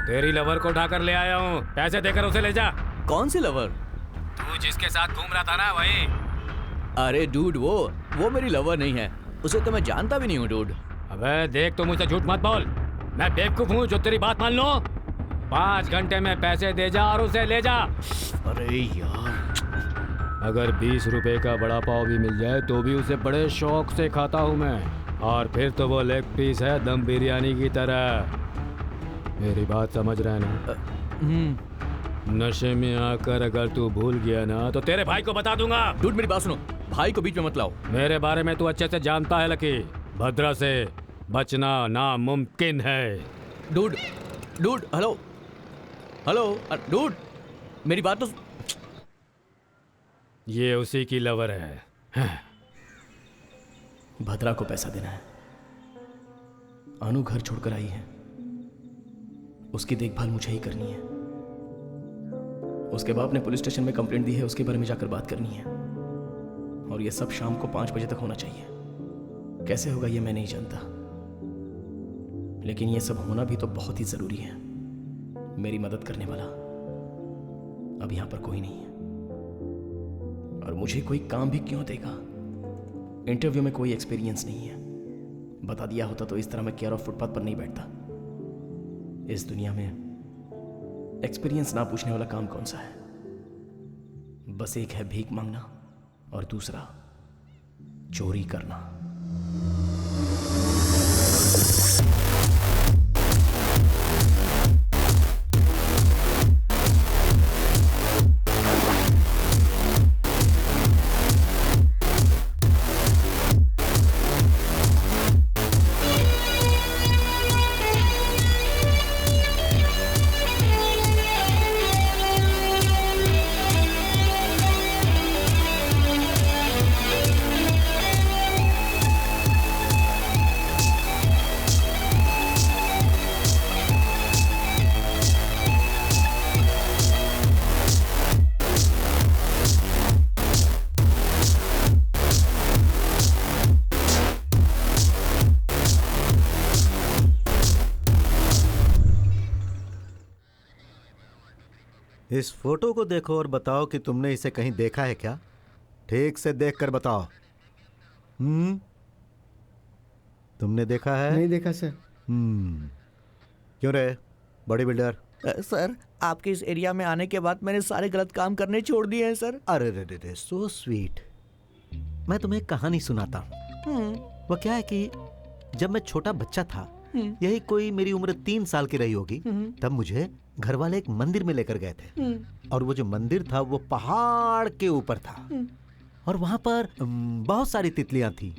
तेरी लवर को उठाकर ले आया हूँ, पैसे देकर उसे ले जा। कौन सी लवर? तू जिसके साथ घूम रहा था ना, वही। अरे डूड, वो मेरी लवर नहीं है, उसे तो मैं जानता भी नहीं हूँ डूड। अबे देख, तो मुझसे झूठ मत बोल। मैं बेवकूफ हूँ जो तेरी बात मान लो? 5 घंटे में पैसे दे जा और उसे ले जा। अरे यार, अगर 20 रुपए का बड़ा पाव भी मिल जाए तो भी उसे बड़े शौक से खाता हूँ मैं। और फिर तो वो लेग पीस है दम बिरयानी की तरह। मेरी बात समझ रहा है ना? नशे में आकर अगर तू भूल गया ना तो तेरे भाई को बता दूंगा। डूड मेरी बात सुनो, भाई को बीच में मत लाओ। मेरे बारे में तू अच्छे से जानता है लकी। भद्रा से बचना नामुमकिन है। डूड हेलो हेलो, डूड मेरी बात तो ये उसी की लवर है। भद्रा को पैसा देना है। अनु घर छोड़कर आई है, उसकी देखभाल मुझे ही करनी है। उसके बाप ने पुलिस स्टेशन में कंप्लेंट दी है, उसके बारे में जाकर बात करनी है। और ये सब शाम को 5 बजे तक होना चाहिए। कैसे होगा ये मैं नहीं जानता, लेकिन ये सब होना भी तो बहुत ही जरूरी है। मेरी मदद करने वाला अब यहां पर कोई नहीं है, और मुझे कोई काम भी क्यों देगा? इंटरव्यू में कोई एक्सपीरियंस नहीं है। बता दिया होता तो इस तरह मैं केयर ऑफ फुटपाथ पर नहीं बैठता। इस दुनिया में एक्सपीरियंस ना पूछने वाला काम कौन सा है? बस एक है भीख मांगना और दूसरा चोरी करना। इस फोटो को देखो और बताओ कि तुमने इसे कहीं देखा है क्या? ठीक से देखकर बताओ। तुमने देखा है? नहीं देखा सर। क्यों रे बॉडी बिल्डर? सर, आपके इस एरिया में आने के बाद मैंने सारे गलत काम करने छोड़ दिए हैं सर। अरे रे रे रे, सो स्वीट। मैं तुम्हें एक कहानी सुनाता हूँ। वो क्या है कि जब मैं छोटा बच्चा था, यही कोई मेरी उम्र 3 साल की रही होगी, तब मुझे घर वाले एक मंदिर में लेकर गए थे। और वो जो मंदिर था वो पहाड़ के ऊपर था, और वहां पर बहुत सारी तितलियां थी।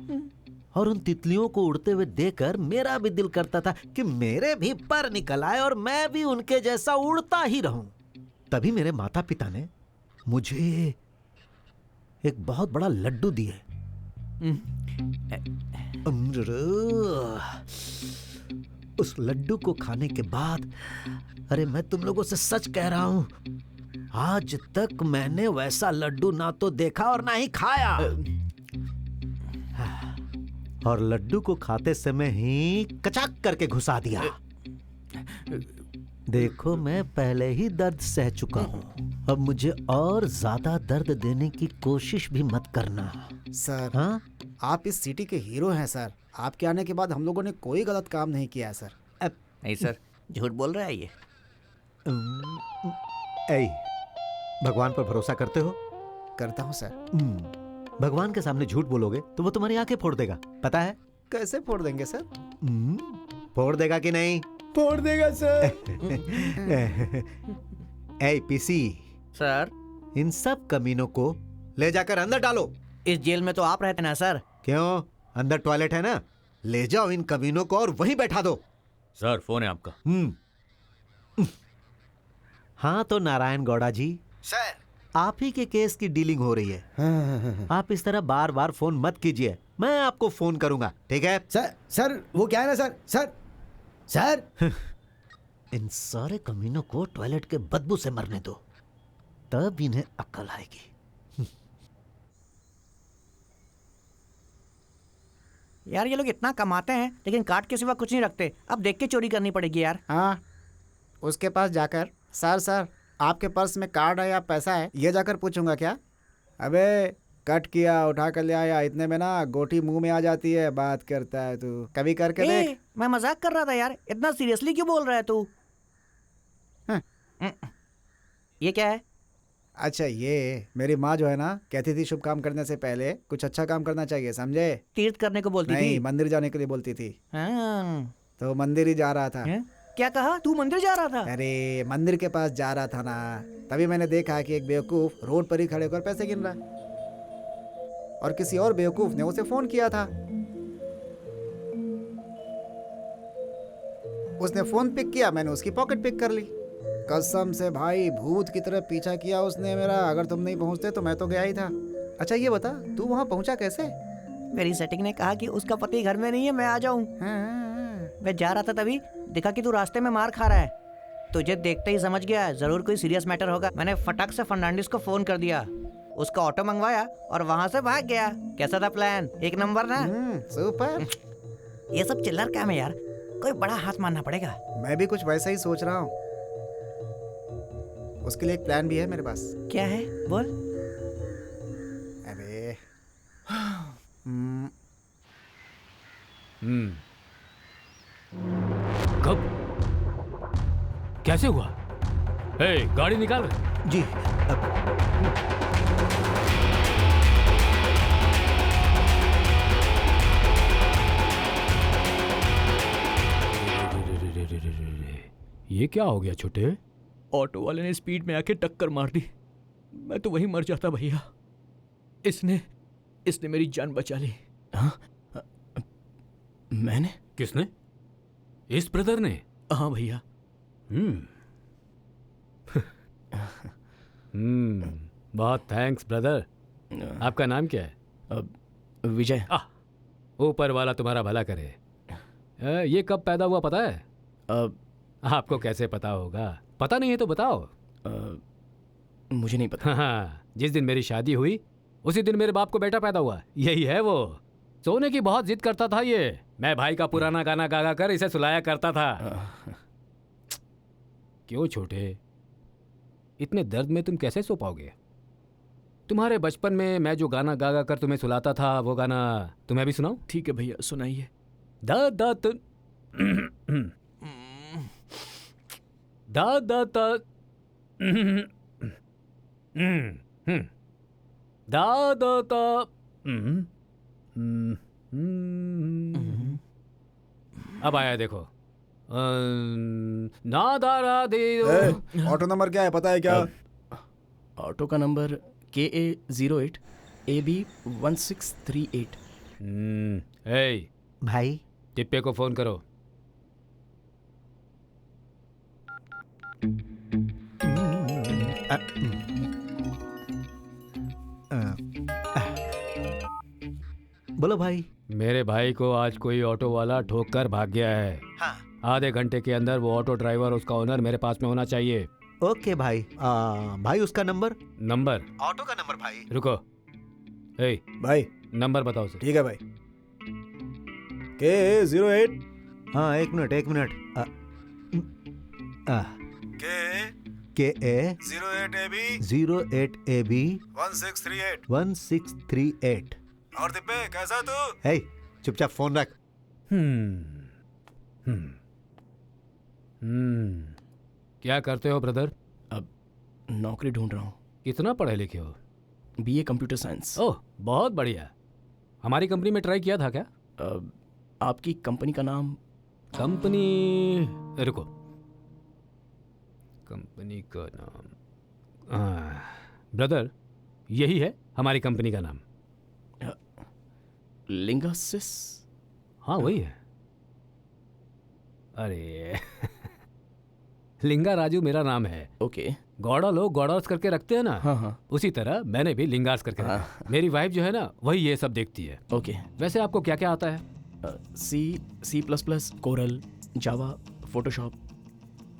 और उन तितलियों को उड़ते हुए देखकर मेरा भी दिल करता था कि मेरे भी पर निकल आए और मैं भी उनके जैसा उड़ता ही रहूं। तभी मेरे माता पिता ने मुझे एक बहुत बड़ा लड्डू दिए। उस लड्डू को खाने के बाद, अरे मैं तुम लोगों से सच कह रहा हूं, आज तक मैंने वैसा लड्डू ना तो देखा और ना ही खाया। और लड्डू को खाते समय ही कचाक करके घुसा दिया। देखो मैं पहले ही दर्द सह चुका हूं, अब मुझे और ज्यादा दर्द देने की कोशिश भी मत करना। सर, हाँ? आप इस सिटी के हीरो हैं सर। आपके आने के बाद हम लोगों ने कोई गलत काम नहीं किया है सर। नहीं सर, झूठ बोल रहा है ये। ऐ, भगवान पर भरोसा करते हो? करता हूँ सर। भगवान के सामने झूठ बोलोगे तो वो तुम्हारी आंखें फोड़ देगा, पता है? कैसे फोड़ देंगे सर? फोड़ देगा कि नहीं? फोड़ देगा सर। ऐ पीसी सर, इन सब कमीनों को ले जाकर अंदर डालो। इस जेल में तो आप रहते ना सर। क्यों? अंदर टॉयलेट है ना, ले जाओ इन कमीनों को और वहीं बैठा दो। सर, फोन है आपका। हाँ तो नारायण गौड़ा जी, सर, आप ही के केस की डीलिंग हो रही है। आप इस तरह बार बार फोन मत कीजिए, मैं आपको फोन करूंगा, ठीक है? सर वो क्या है ना सर। इन सारे कमीनों को टॉयलेट के बदबू से मरने दो, तब इन्हें अक्ल आएगी। यार ये लोग इतना कमाते हैं लेकिन काट के सिवा कुछ नहीं रखते। अब देख के चोरी करनी पड़ेगी यार। हाँ, उसके पास जाकर सर आपके पर्स में कार्ड है या पैसा है, ये जाकर पूछूंगा क्या? अबे कट किया, उठा कर ले आया, इतने में ना गोटी मुंह में आ जाती है। बात करता है तू, कभी करके देख। मैं मजाक कर रहा था यार, इतना सीरियसली क्यों बोल रहा है तू? ये क्या है? अच्छा, ये मेरी माँ जो है ना, कहती थी शुभ काम करने से पहले कुछ अच्छा काम करना चाहिए, समझे? तीर्थ करने को बोलती नहीं, थी। मंदिर जाने के लिए बोलती थी। हाँ। तो मंदिर ही जा रहा था। क्या कहा? तू मंदिर जा रहा था? अरे मंदिर के पास जा रहा था ना, तभी मैंने देखा कि एक बेवकूफ रोड पर ही खड़े होकर पैसे गिन रहा है, और किसी और बेवकूफ ने उसे फोन किया था। उसने फोन पिक किया, मैंने उसकी पॉकेट पिक कर ली। कसम से भाई भूत की तरह पीछा किया उसने मेरा। अगर तुम नहीं पहुंचते तो मैं तो गया ही था। अच्छा ये बता, तू वहां पहुंचा कैसे? मेरी सेटिंग ने कहा कि उसका पति घर में नहीं है, मैं आ जाऊं। मैं जा रहा था तभी देखा कि तू रास्ते में मार खा रहा है। तुझे देखते ही समझ गया जरूर कोई सीरियस मैटर होगा। मैंने फटाक से फर्नांडिस को फोन कर दिया, उसका ऑटो मंगवाया और वहां से भाग गया। कैसा था प्लान? एक नंबर ना? सुपर। ये सब चिल्लर काम है यार, कोई बड़ा हाथ मारना पड़ेगा। मैं भी कुछ वैसा ही सोच रहा हूँ। उसके लिए एक प्लान भी है मेरे पास। क्या है? बोल। अबे कब? कैसे हुआ? हे, गाड़ी निकाल रहे? जी ये क्या हो गया छोटे? ऑटो वाले ने स्पीड में आके टक्कर मार दी। मैं तो वहीं मर जाता भैया। इसने मेरी जान बचा ली। हाँ? मैंने? किसने? इस ब्रदर ने? हाँ भैया। बहुत थैंक्स ब्रदर। आपका नाम क्या है? विजय। ऊपर वाला तुम्हारा भला करे। ये कब पैदा हुआ पता है? आपको कैसे पता होगा? पता नहीं है तो बताओ। मुझे नहीं पता। हाँ, जिस दिन मेरी शादी हुई उसी दिन मेरे बाप को बेटा पैदा हुआ। यही है वो। सोने की बहुत जिद करता था ये। मैं भाई का पुराना गाना गा कर इसे सुलाया करता था। क्यों छोटे, इतने दर्द में तुम कैसे सो पाओगे? तुम्हारे बचपन में मैं जो गाना गा कर तुम्हें सुलाता था वो गाना तुम्हें भी सुनाऊं? ठीक है भैया, सुनाइए। दा दा दा दा दा दा दा दा दा। अब आया देखो। ना दारा दे। ऑटो नंबर क्या है पता है क्या? ऑटो का नंबर KA08 AB 1638। भाई टिप्पे को फोन करो। बोलो भाई। मेरे भाई को आज कोई ऑटो वाला ठोक कर भाग गया है। हाँ। आधे घंटे के अंदर वो ऑटो ड्राइवर उसका ओनर मेरे पास में होना चाहिए। ओके भाई। भाई उसका नंबर? नंबर? ऑटो का नंबर भाई। रुको। ए भाई नंबर बताओ उसे। ठीक है भाई। KA08। हाँ एक मिनट KA08AB 1638। और दिप्पे कैसा तू? हे चुपचाप फोन रख। क्या करते हो ब्रदर? अब नौकरी ढूंढ रहा हूँ। कितना पढ़े लिखे हो? BA computer science. ओह बहुत बढ़िया। हमारी कंपनी में ट्राई किया था क्या? आपकी कंपनी का नाम? कंपनी, रुको, कंपनी का नाम ब्रदर यही है हमारी कंपनी का नाम। लिंगासिस। हाँ वही है। अरे लिंगा राजू मेरा नाम है। ओके। गौड़ा लोग गौड़ास करके रखते हैं ना। हाँ। उसी तरह मैंने भी लिंगास करके रखा। मेरी वाइफ जो है ना वही ये सब देखती है। ओके। वैसे आपको क्या क्या आता है? C++, कोरल, जावा, फोटोशॉप।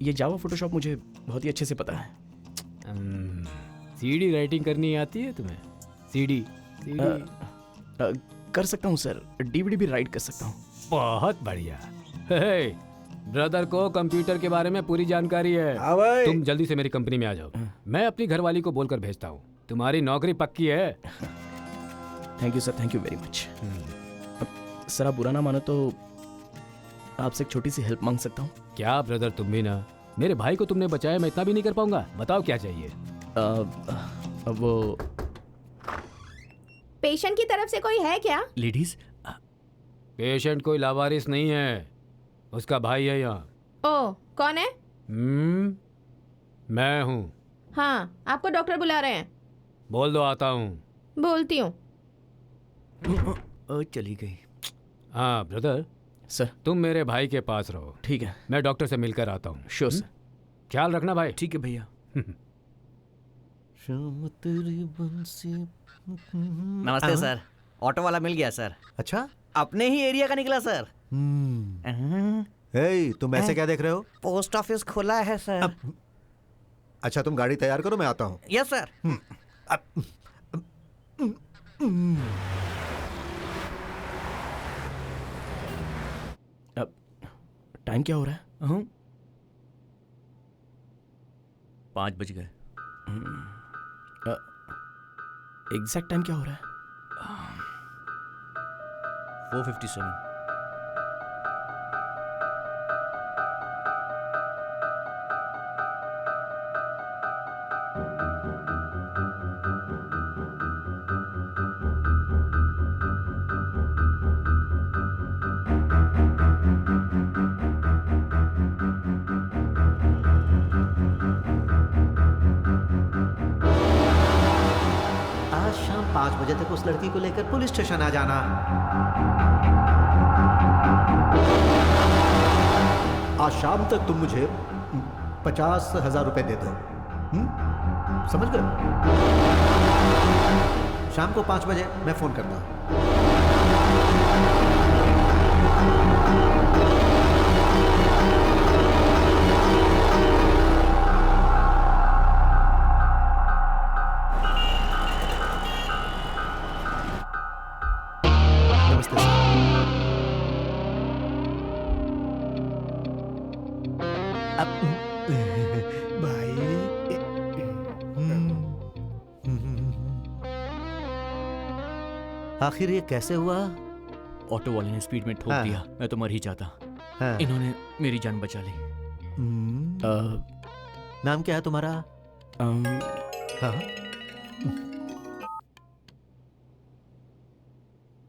ये जावा फोटोशॉप मुझे बहुत ही अच्छे से पता है। CD राइटिंग करनी आती है तुम्हें? CD कर सकता हूँ सर। DVD भी राइट कर सकता हूँ। बहुत बढ़िया। ब्रदर को कंप्यूटर के बारे में पूरी जानकारी है। तुम जल्दी से मेरी कंपनी में आ जाओ। मैं अपनी घरवाली को बोलकर भेजता हूँ। तुम्हारी नौकरी पक्की है। Thank you sir, thank you very much. Sir आप बुरा ना मानो तो आपसे एक छोटी सी हेल्प मांग सकता हूँ? क्या ब्रदर, तुम भी ना। मेरे भाई को तुमने बचाया, मैं इतना भी नहीं कर पाऊंगा। बताओ क्या चाहिए? वो पेशेंट की तरफ से कोई है क्या? लेडीज? पेशेंट कोई लावारिस नहीं है, उसका भाई है यहाँ। ओ कौन है? मैं हूँ। हाँ आपको डॉक्टर बुला रहे हैं। बोल दो आता हूँ। बोलती हूँ। चली गई। हाँ ब्रदर सर तुम मेरे भाई के पास रहो। ठीक है। मैं डॉक्टर से मिलकर आता हूँ। Sure sir. ख्याल रखना भाई। ठीक है भैया। नमस्ते सर, ऑटो वाला मिल गया सर। अच्छा, अपने ही एरिया का निकला सर। तुम ऐसे क्या देख रहे हो? पोस्ट ऑफिस खुला है सर। अच्छा, तुम गाड़ी तैयार करो, मैं आता हूँ। Yes sir. अब टाइम क्या हो रहा है? 5 बज गए। एग्जैक्ट टाइम क्या हो रहा है? 4:57। आज शाम 5 बजे तक उस लड़की को लेकर पुलिस स्टेशन आ जाना। आज शाम तक तुम मुझे 50,000 रुपए दे दो। समझ गए? शाम को 5 बजे मैं फोन करता हूं। आखिर ये कैसे हुआ? ऑटो वाले ने स्पीड में ठोक दिया, मैं तो मर ही जाता। इन्होंने मेरी जान बचा ली। नाम क्या है तुम्हारा?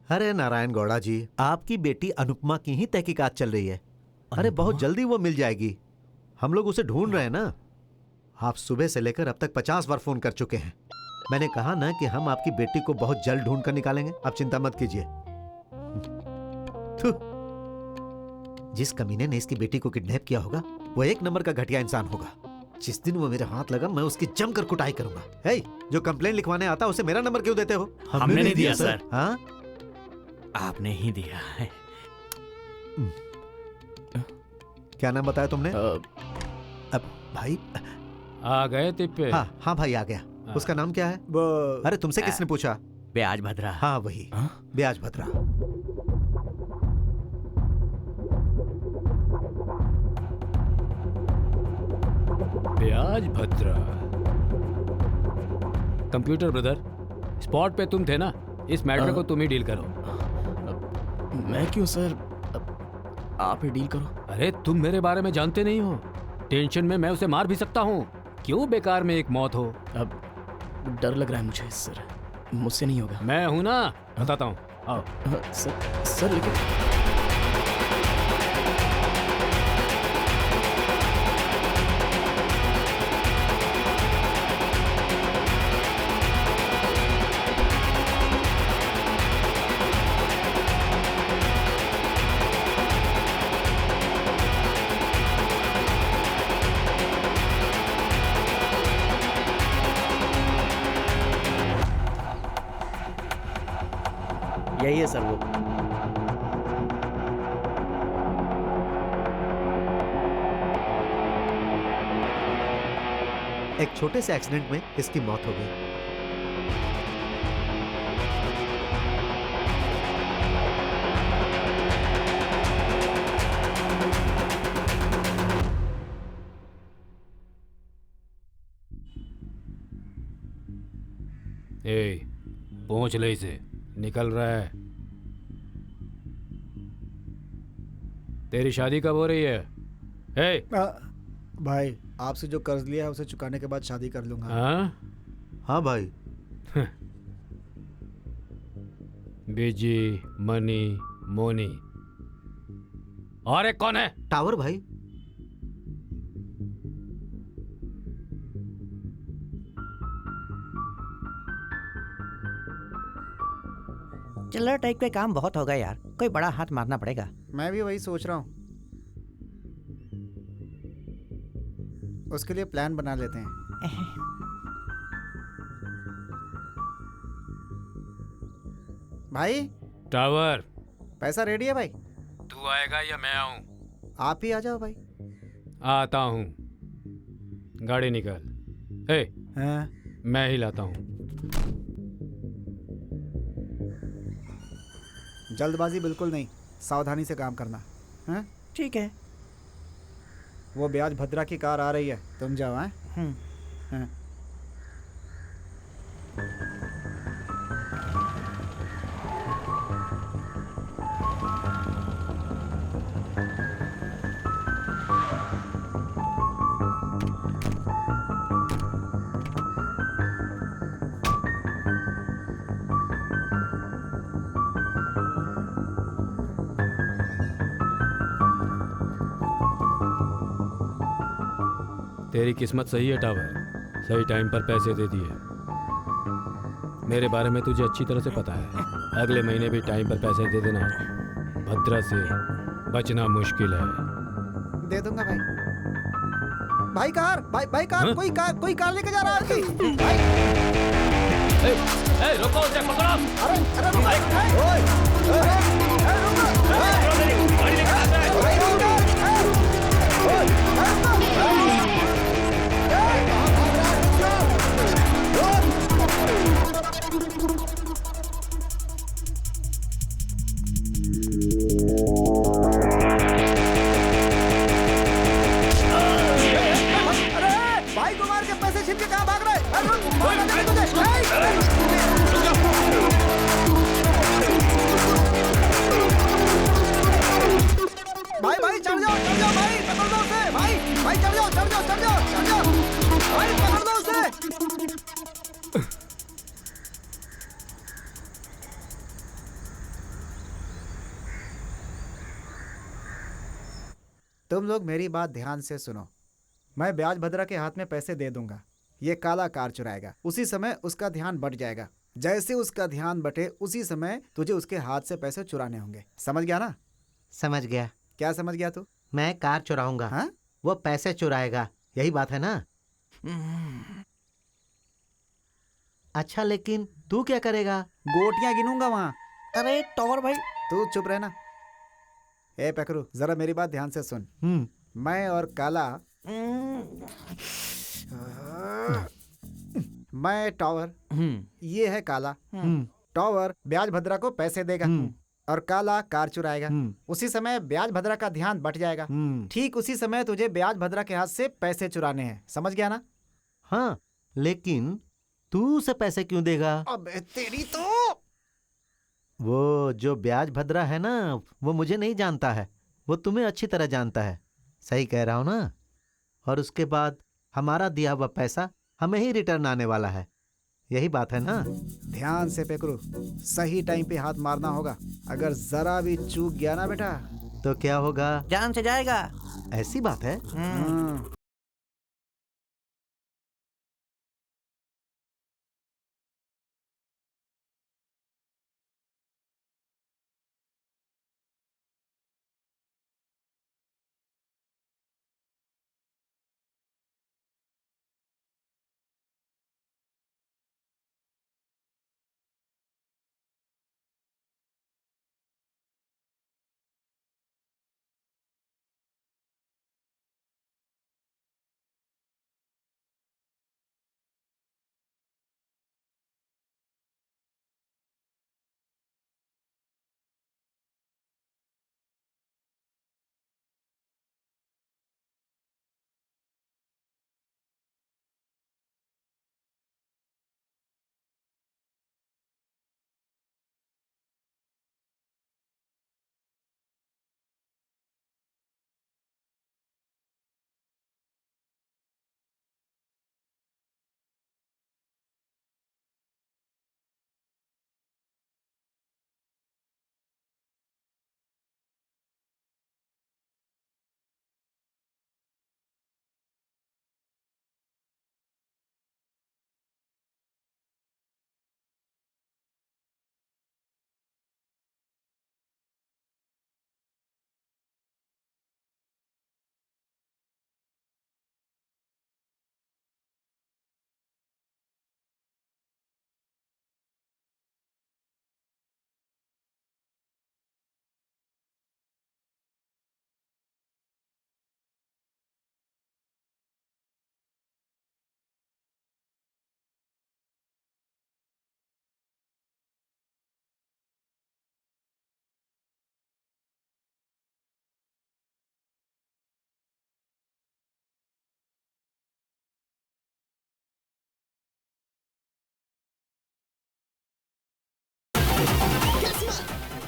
अरे नारायण गौड़ा जी, आपकी बेटी अनुपमा की ही तहकीकात चल रही है। अरे बहुत जल्दी वो मिल जाएगी। हम लोग उसे ढूंढ रहे हैं ना। आप सुबह से लेकर अब तक 50 बार फोन कर चुके हैं। मैंने कहा ना कि हम आपकी बेटी को बहुत जल्द ढूंढ कर निकालेंगे। आप चिंता मत कीजिए। जिस कमीने ने इसकी बेटी को किडनैप किया होगा वो 1 नंबर का घटिया इंसान होगा। जिस दिन वो मेरे हाथ लगा मैं उसकी जमकर कुटाई करूंगा। हे, जो कंप्लेंट लिखवाने आता उसे मेरा नंबर क्यों देते हो? हमने नहीं दिया सर। हाँ, आपने ही दिया है। क्या नाम बताया तुमने? अब भाई आ गए तिप्पे? हाँ भाई आ गया। उसका नाम क्या है? अरे तुमसे किसने पूछा? ब्याज भद्रा। हाँ वही, ब्याज भद्रा। ब्याज भद्रा। कंप्यूटर ब्रदर, स्पॉट पे तुम थे ना, इस मैटर को तुम ही डील करो। मैं क्यों सर? आप ही डील करो। अरे तुम मेरे बारे में जानते नहीं हो। टेंशन में मैं उसे मार भी सकता हूँ। क्यों बेकार में एक मौत हो? अब डर लग रहा है मुझे सर, मुझसे नहीं होगा। मैं हूं ना, बताता हूँ। आओ। सर लेकिन यही है सर वो। एक छोटे से एक्सीडेंट में इसकी मौत हो गई। पहुंच ले इसे, निकल रहा है। तेरी शादी कब हो रही है? भाई आपसे जो कर्ज लिया है उसे चुकाने के बाद शादी कर लूंगा। हाँ भाई। बिजी, मनी, मोनी और एक कौन है? टावर भाई। चिल्लर टाइप के काम बहुत होगा यार, कोई बड़ा हाथ मारना पड़ेगा। मैं भी वही सोच रहा हूँ। उसके लिए प्लान बना लेते हैं। भाई टावर, पैसा रेडी है भाई? तू आएगा या मैं आऊं? आप ही आ जाओ भाई। आता हूं। गाड़ी निकाल। ए, मैं ही लाता हूं। जल्दबाजी बिल्कुल नहीं, सावधानी से काम करना। हैं? ठीक है। वो ब्याज भद्रा की कार आ रही है, तुम जाओ। हैं? हैं? तेरी किस्मत सही है टावर, सही टाइम पर पैसे दे दिए। मेरे बारे में तुझे अच्छी तरह से पता है। अगले महीने भी टाइम पर पैसे दे देना। भद्रा से बचना मुश्किल है। दे दूंगा भाई। भाई कार, भाई कार, हाँ? कोई कार लेके जा रहा है आपकी। रुको, उसे पकड़ो। अरे भाई को मार के पैसे छीन के कहाँ भाग रहे? भाई चढ़ जाओ भाई, पकड़ दो उसे। भाई चढ़ जाओ भाई, पकड़ दो उसे। तुम लोग मेरी बात ध्यान से सुनो। मैं ब्याज भद्रा के हाथ में पैसे दे दूंगा। ये काला कार चुराएगा, उसी समय उसका ध्यान बट जाएगा। जैसे उसका ध्यान बटे उसी समय तुझे उसके हाथ से पैसे चुराने होंगे। समझ गया ना? समझ गया। क्या समझ गया तू? मैं कार चुराऊंगा। हाँ? वो पैसे चुराएगा, यही बात है ना? अच्छा, लेकिन तू क्या करेगा? गोटियां गिनूंगा वहां। अरे टॉवर भाई, तू चुप रहना। ए पकड़ू, जरा मेरी बात ध्यान से सुन। मैं और काला, मैं टावर, ये है काला। टावर ब्याज भद्रा को पैसे देगा और काला कार चुराएगा। उसी समय ब्याज भद्रा का ध्यान बट जाएगा। ठीक उसी समय तुझे ब्याज भद्रा के हाथ से पैसे चुराने हैं। समझ गया ना? हाँ, लेकिन तू उसे पैसे क्यों देगा? अबे तेरी तो। वो जो ब्याज भद्रा है ना, वो मुझे नहीं जानता है, वो तुम्हें अच्छी तरह जानता है। सही कह रहा हूं ना? और उसके बाद हमारा दिया हुआ पैसा हमें ही रिटर्न आने वाला है, यही बात है ना? ध्यान से पेकरू, सही टाइम पे हाथ मारना होगा। अगर जरा भी चूक गया ना बेटा, तो क्या होगा? जान से जाएगा। ऐसी बात है?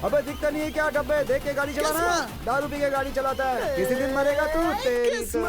अबे दिखता नहीं है क्या डब्बे? देख के गाड़ी चलाना। दारू पी के गाड़ी चलाता है, किसी दिन मरेगा तू। तेरी तो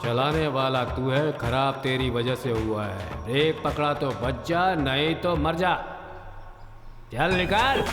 चलाने वाला तू है, खराब तेरी वजह से हुआ है। ब्रेक पकड़ा तो बच जा, नहीं तो मर जा। चल निकाल।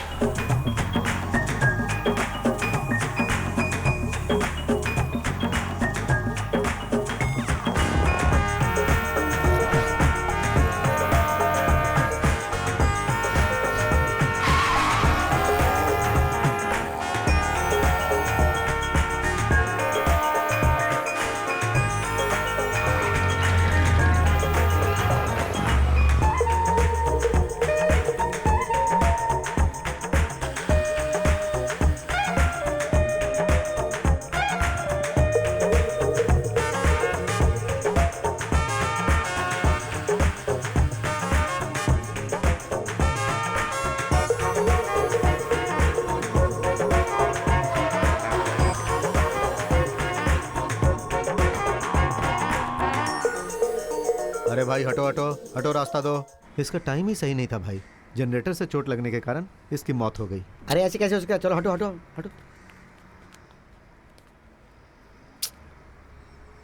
अरे भाई हटो हटो हटो, रास्ता दो। इसका टाइम ही सही नहीं था भाई। जनरेटर से चोट लगने के कारण इसकी मौत हो गई। अरे ऐसे कैसे हो सकता है? चलो हटो हटो हटो।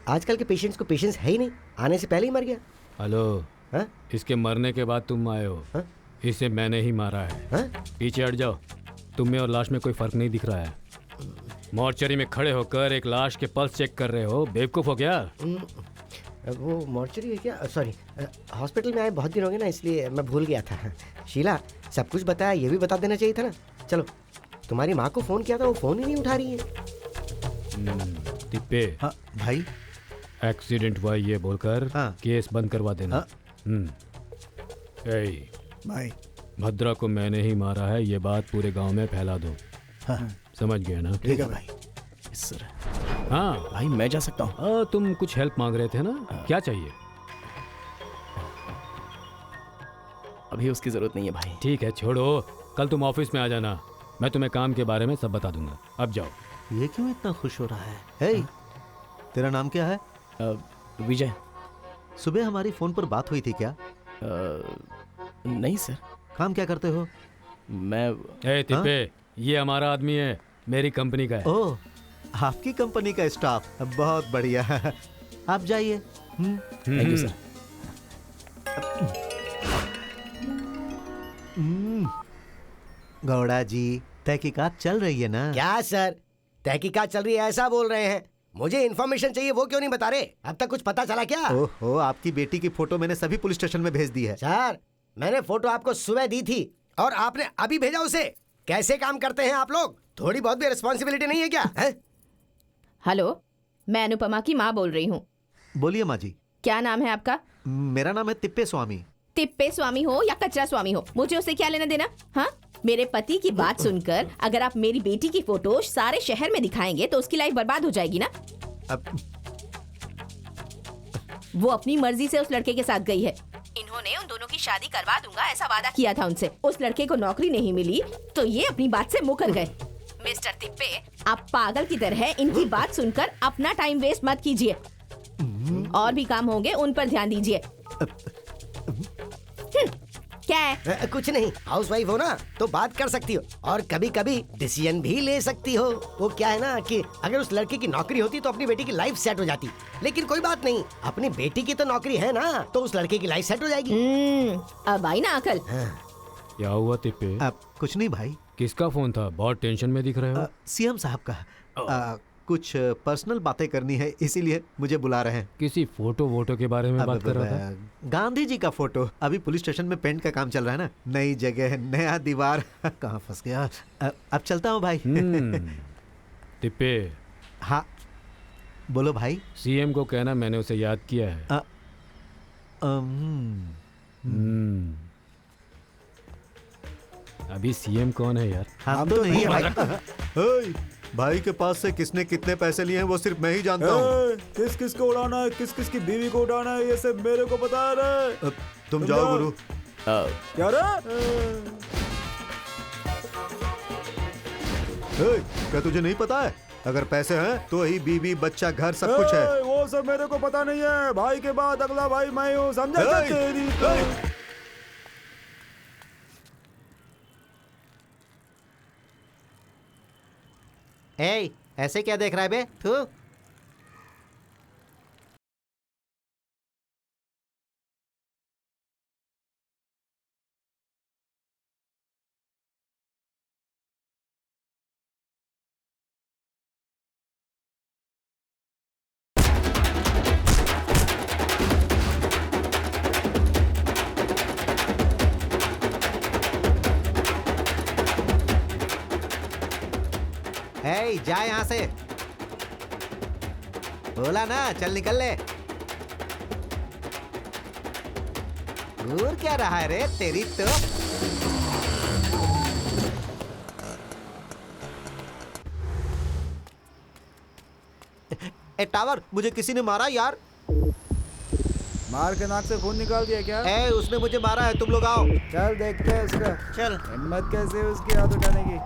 आजकल के पेशेंट्स को पेशेंस है ही नहीं, आने से पहले ही मर गया। हेलो, हाँ? इसके मरने के बाद तुम आए हो। हाँ? इसे मैंने ही मारा है। हाँ? पीछे हट जाओ। तुम में और लाश में कोई फर्क नहीं दिख रहा है। मॉर्चरी में खड़े होकर एक लाश के पल्स चेक कर रहे हो, बेवकूफ हो क्या? वो मॉर्चरी है क्या? सॉरी, हॉस्पिटल में आए बहुत दिन हो गए ना, इसलिए मैं भूल गया था। शीला, सब कुछ बताया, ये भी बता देना चाहिए था ना। चलो, तुम्हारी माँ को फ़ोन किया था, वो फ़ोन ही नहीं उठा रही है। तिप्पे। हाँ भाई। एक्सीडेंट हुआ ये बोलकर केस बंद करवा देना। भाई, भद्रा को मैंने ही मारा है, ये बात पूरे गांव में फैला दो। समझ गया ना? ठीक है भाई। सर। हाँ भाई मैं जा सकता हूँ? तुम कुछ हेल्प मांग रहे थे ना, क्या चाहिए? अभी उसकी जरूरत नहीं है भाई। ठीक है, छोड़ो। कल तुम ऑफिस में आ जाना, मैं तुम्हें काम के बारे में सब बता दूंगा। अब जाओ। ये क्यों इतना खुश हो रहा है? हे, तेरा नाम क्या है? विजय। सुबह हमारी फोन पर बात हुई थी क्या? नहीं सर। काम क्या करते हो? मैं तिप्पे, ये हमारा आदमी है, मेरी कंपनी का है। ओह, आपकी कंपनी का स्टाफ, बहुत बढ़िया। आप जाइए। Thank you sir. Gowda ji, तहकीकात चल रही है ना? क्या सर, तहकीकात चल रही है ऐसा बोल रहे हैं? मुझे इन्फॉर्मेशन चाहिए, वो क्यों नहीं बता रहे? अब तक कुछ पता चला क्या? ओहो, आपकी बेटी की फोटो मैंने सभी पुलिस स्टेशन में भेज दी है। सर, मैंने फोटो आपको सुबह दी थी और आपने अभी भेजा उसे। कैसे काम करते हैं आप लोग? थोड़ी बहुत भी रिस्पॉन्सिबिलिटी नहीं है क्या? है? हेलो, मैं अनुपमा की माँ बोल रही हूँ। बोलिए माँ जी। क्या नाम है आपका? मेरा नाम है तिप्पे स्वामी। तिप्पे स्वामी हो या कचरा स्वामी हो, मुझे उससे क्या लेना देना? हाँ, मेरे पति की बात सुनकर अगर आप मेरी बेटी की फोटो सारे शहर में दिखाएंगे तो उसकी लाइफ बर्बाद हो जाएगी ना। वो अपनी मर्जी से उस लड़के के साथ गई है। इन्होंने उन दोनों की शादी करवा दूंगा ऐसा वादा किया था उनसे। उस लड़के को नौकरी नहीं मिली तो ये अपनी बात से मुकर गए। मिस्टर तिप्पे, आप पागल की तरह इनकी बात सुनकर अपना टाइम वेस्ट मत कीजिए। और भी काम होंगे, उन पर ध्यान दीजिए। क्या है? कुछ नहीं, हाउसवाइफ हो ना तो बात कर सकती हो और कभी कभी डिसीजन भी ले सकती हो। वो क्या है ना कि अगर उस लड़के की नौकरी होती तो अपनी बेटी की लाइफ सेट हो जाती, लेकिन कोई बात नहीं, अपनी बेटी की तो नौकरी है ना, तो उस लड़के की लाइफ सेट हो जाएगी। अब आई ना अकल। क्या हुआ तिप्पे? कुछ नहीं भाई। किसका फोन था? बहुत टेंशन में दिख रहे हो। सीएम साहब का। कुछ पर्सनल बातें करनी है इसीलिए मुझे बुला रहे हैं। किसी फोटो वोटो के बारे में बात कर रहा था? गांधी जी का फोटो। अभी पुलिस स्टेशन में पेंट का काम चल रहा है ना, नई जगह नया दीवार। कहाँ फंस गया। अब चलता हूँ भाई। तिप्पे। हाँ बोलो भाई। सीएम को कहना मैंने उसे याद किया है। अभी सीएम कौन है यार? हम तो नहीं भाई। भाई के पास से किसने कितने पैसे लिए हैं वो सिर्फ मैं ही जानता हूँ। किस किस को उड़ाना है, किस किस की बीवी को उड़ाना है, ये सब मेरे को पता है रे। तुम जाओ गुरु। क्या रे? क्या तुझे नहीं पता है? अगर पैसे हैं तो ही बीवी बच्चा घर सब कुछ है। वो सब मेरे को पता नहीं है। भाई के बाद अगला भाई मैं हूँ, समझा? तेरी तो ऐसे क्या देख रहा है बे? तू जा यहाँ से। बोला ना चल निकल ले। दूर क्या रहा है रे तेरी तो। टावर, मुझे किसी ने मारा यार। मार के नाक से खून निकाल दिया क्या? उसने मुझे मारा है, तुम लोग आओ। चल देखते हैं उसका। चल। हिम्मत कैसे है उसकी हाथ उठाने की।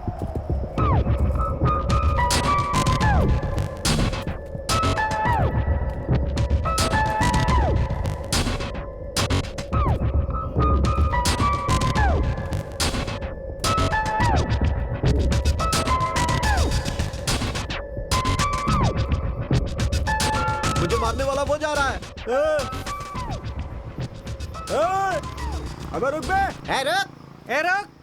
मुझे मारने वाला वो जा रहा है। अबे रुक बे। रुक। रुक।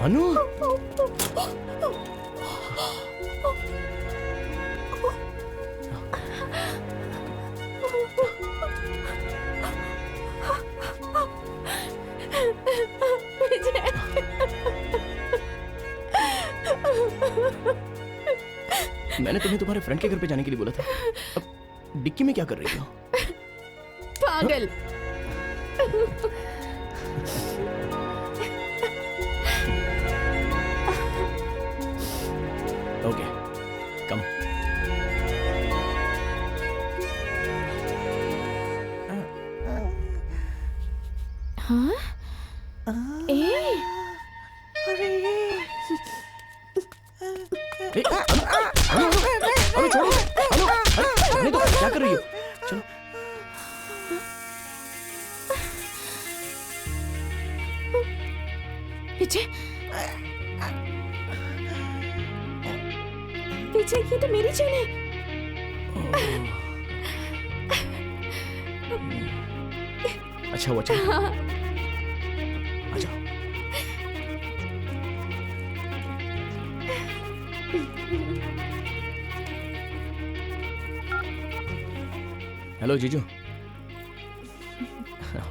अनु, मैंने तुम्हें तुम्हारे फ्रेंड के घर पे जाने के लिए बोला था। अब डिक्की में क्या कर रही हो? पागल। ओके, कम। हाँ? अनु छोड़ो, अनु तो क्या कर रही हो? चलो। पीछे पीछे, ये तो मेरी चेन है। अच्छा हुआ, चलो आ जाओ। हेलो जीजू,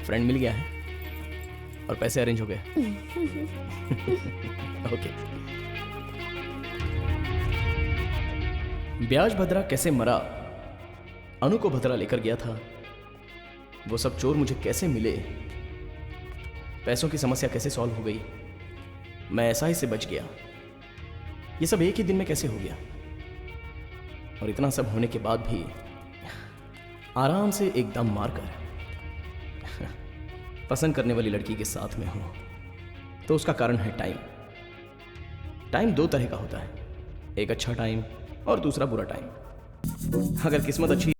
फ्रेंड मिल गया है और पैसे अरेंज हो गए। ओके। ब्याज भद्रा कैसे मरा, अनु को भद्रा लेकर गया था, वो सब चोर मुझे कैसे मिले, पैसों की समस्या कैसे सॉल्व हो गई, मैं ऐसा ही से बच गया, ये सब एक ही दिन में कैसे हो गया, और इतना सब होने के बाद भी आराम से एकदम मारकर पसंद करने वाली लड़की के साथ में हूं, तो उसका कारण है टाइम। टाइम दो तरह का होता है, एक अच्छा टाइम और दूसरा बुरा टाइम। अगर किस्मत अच्छी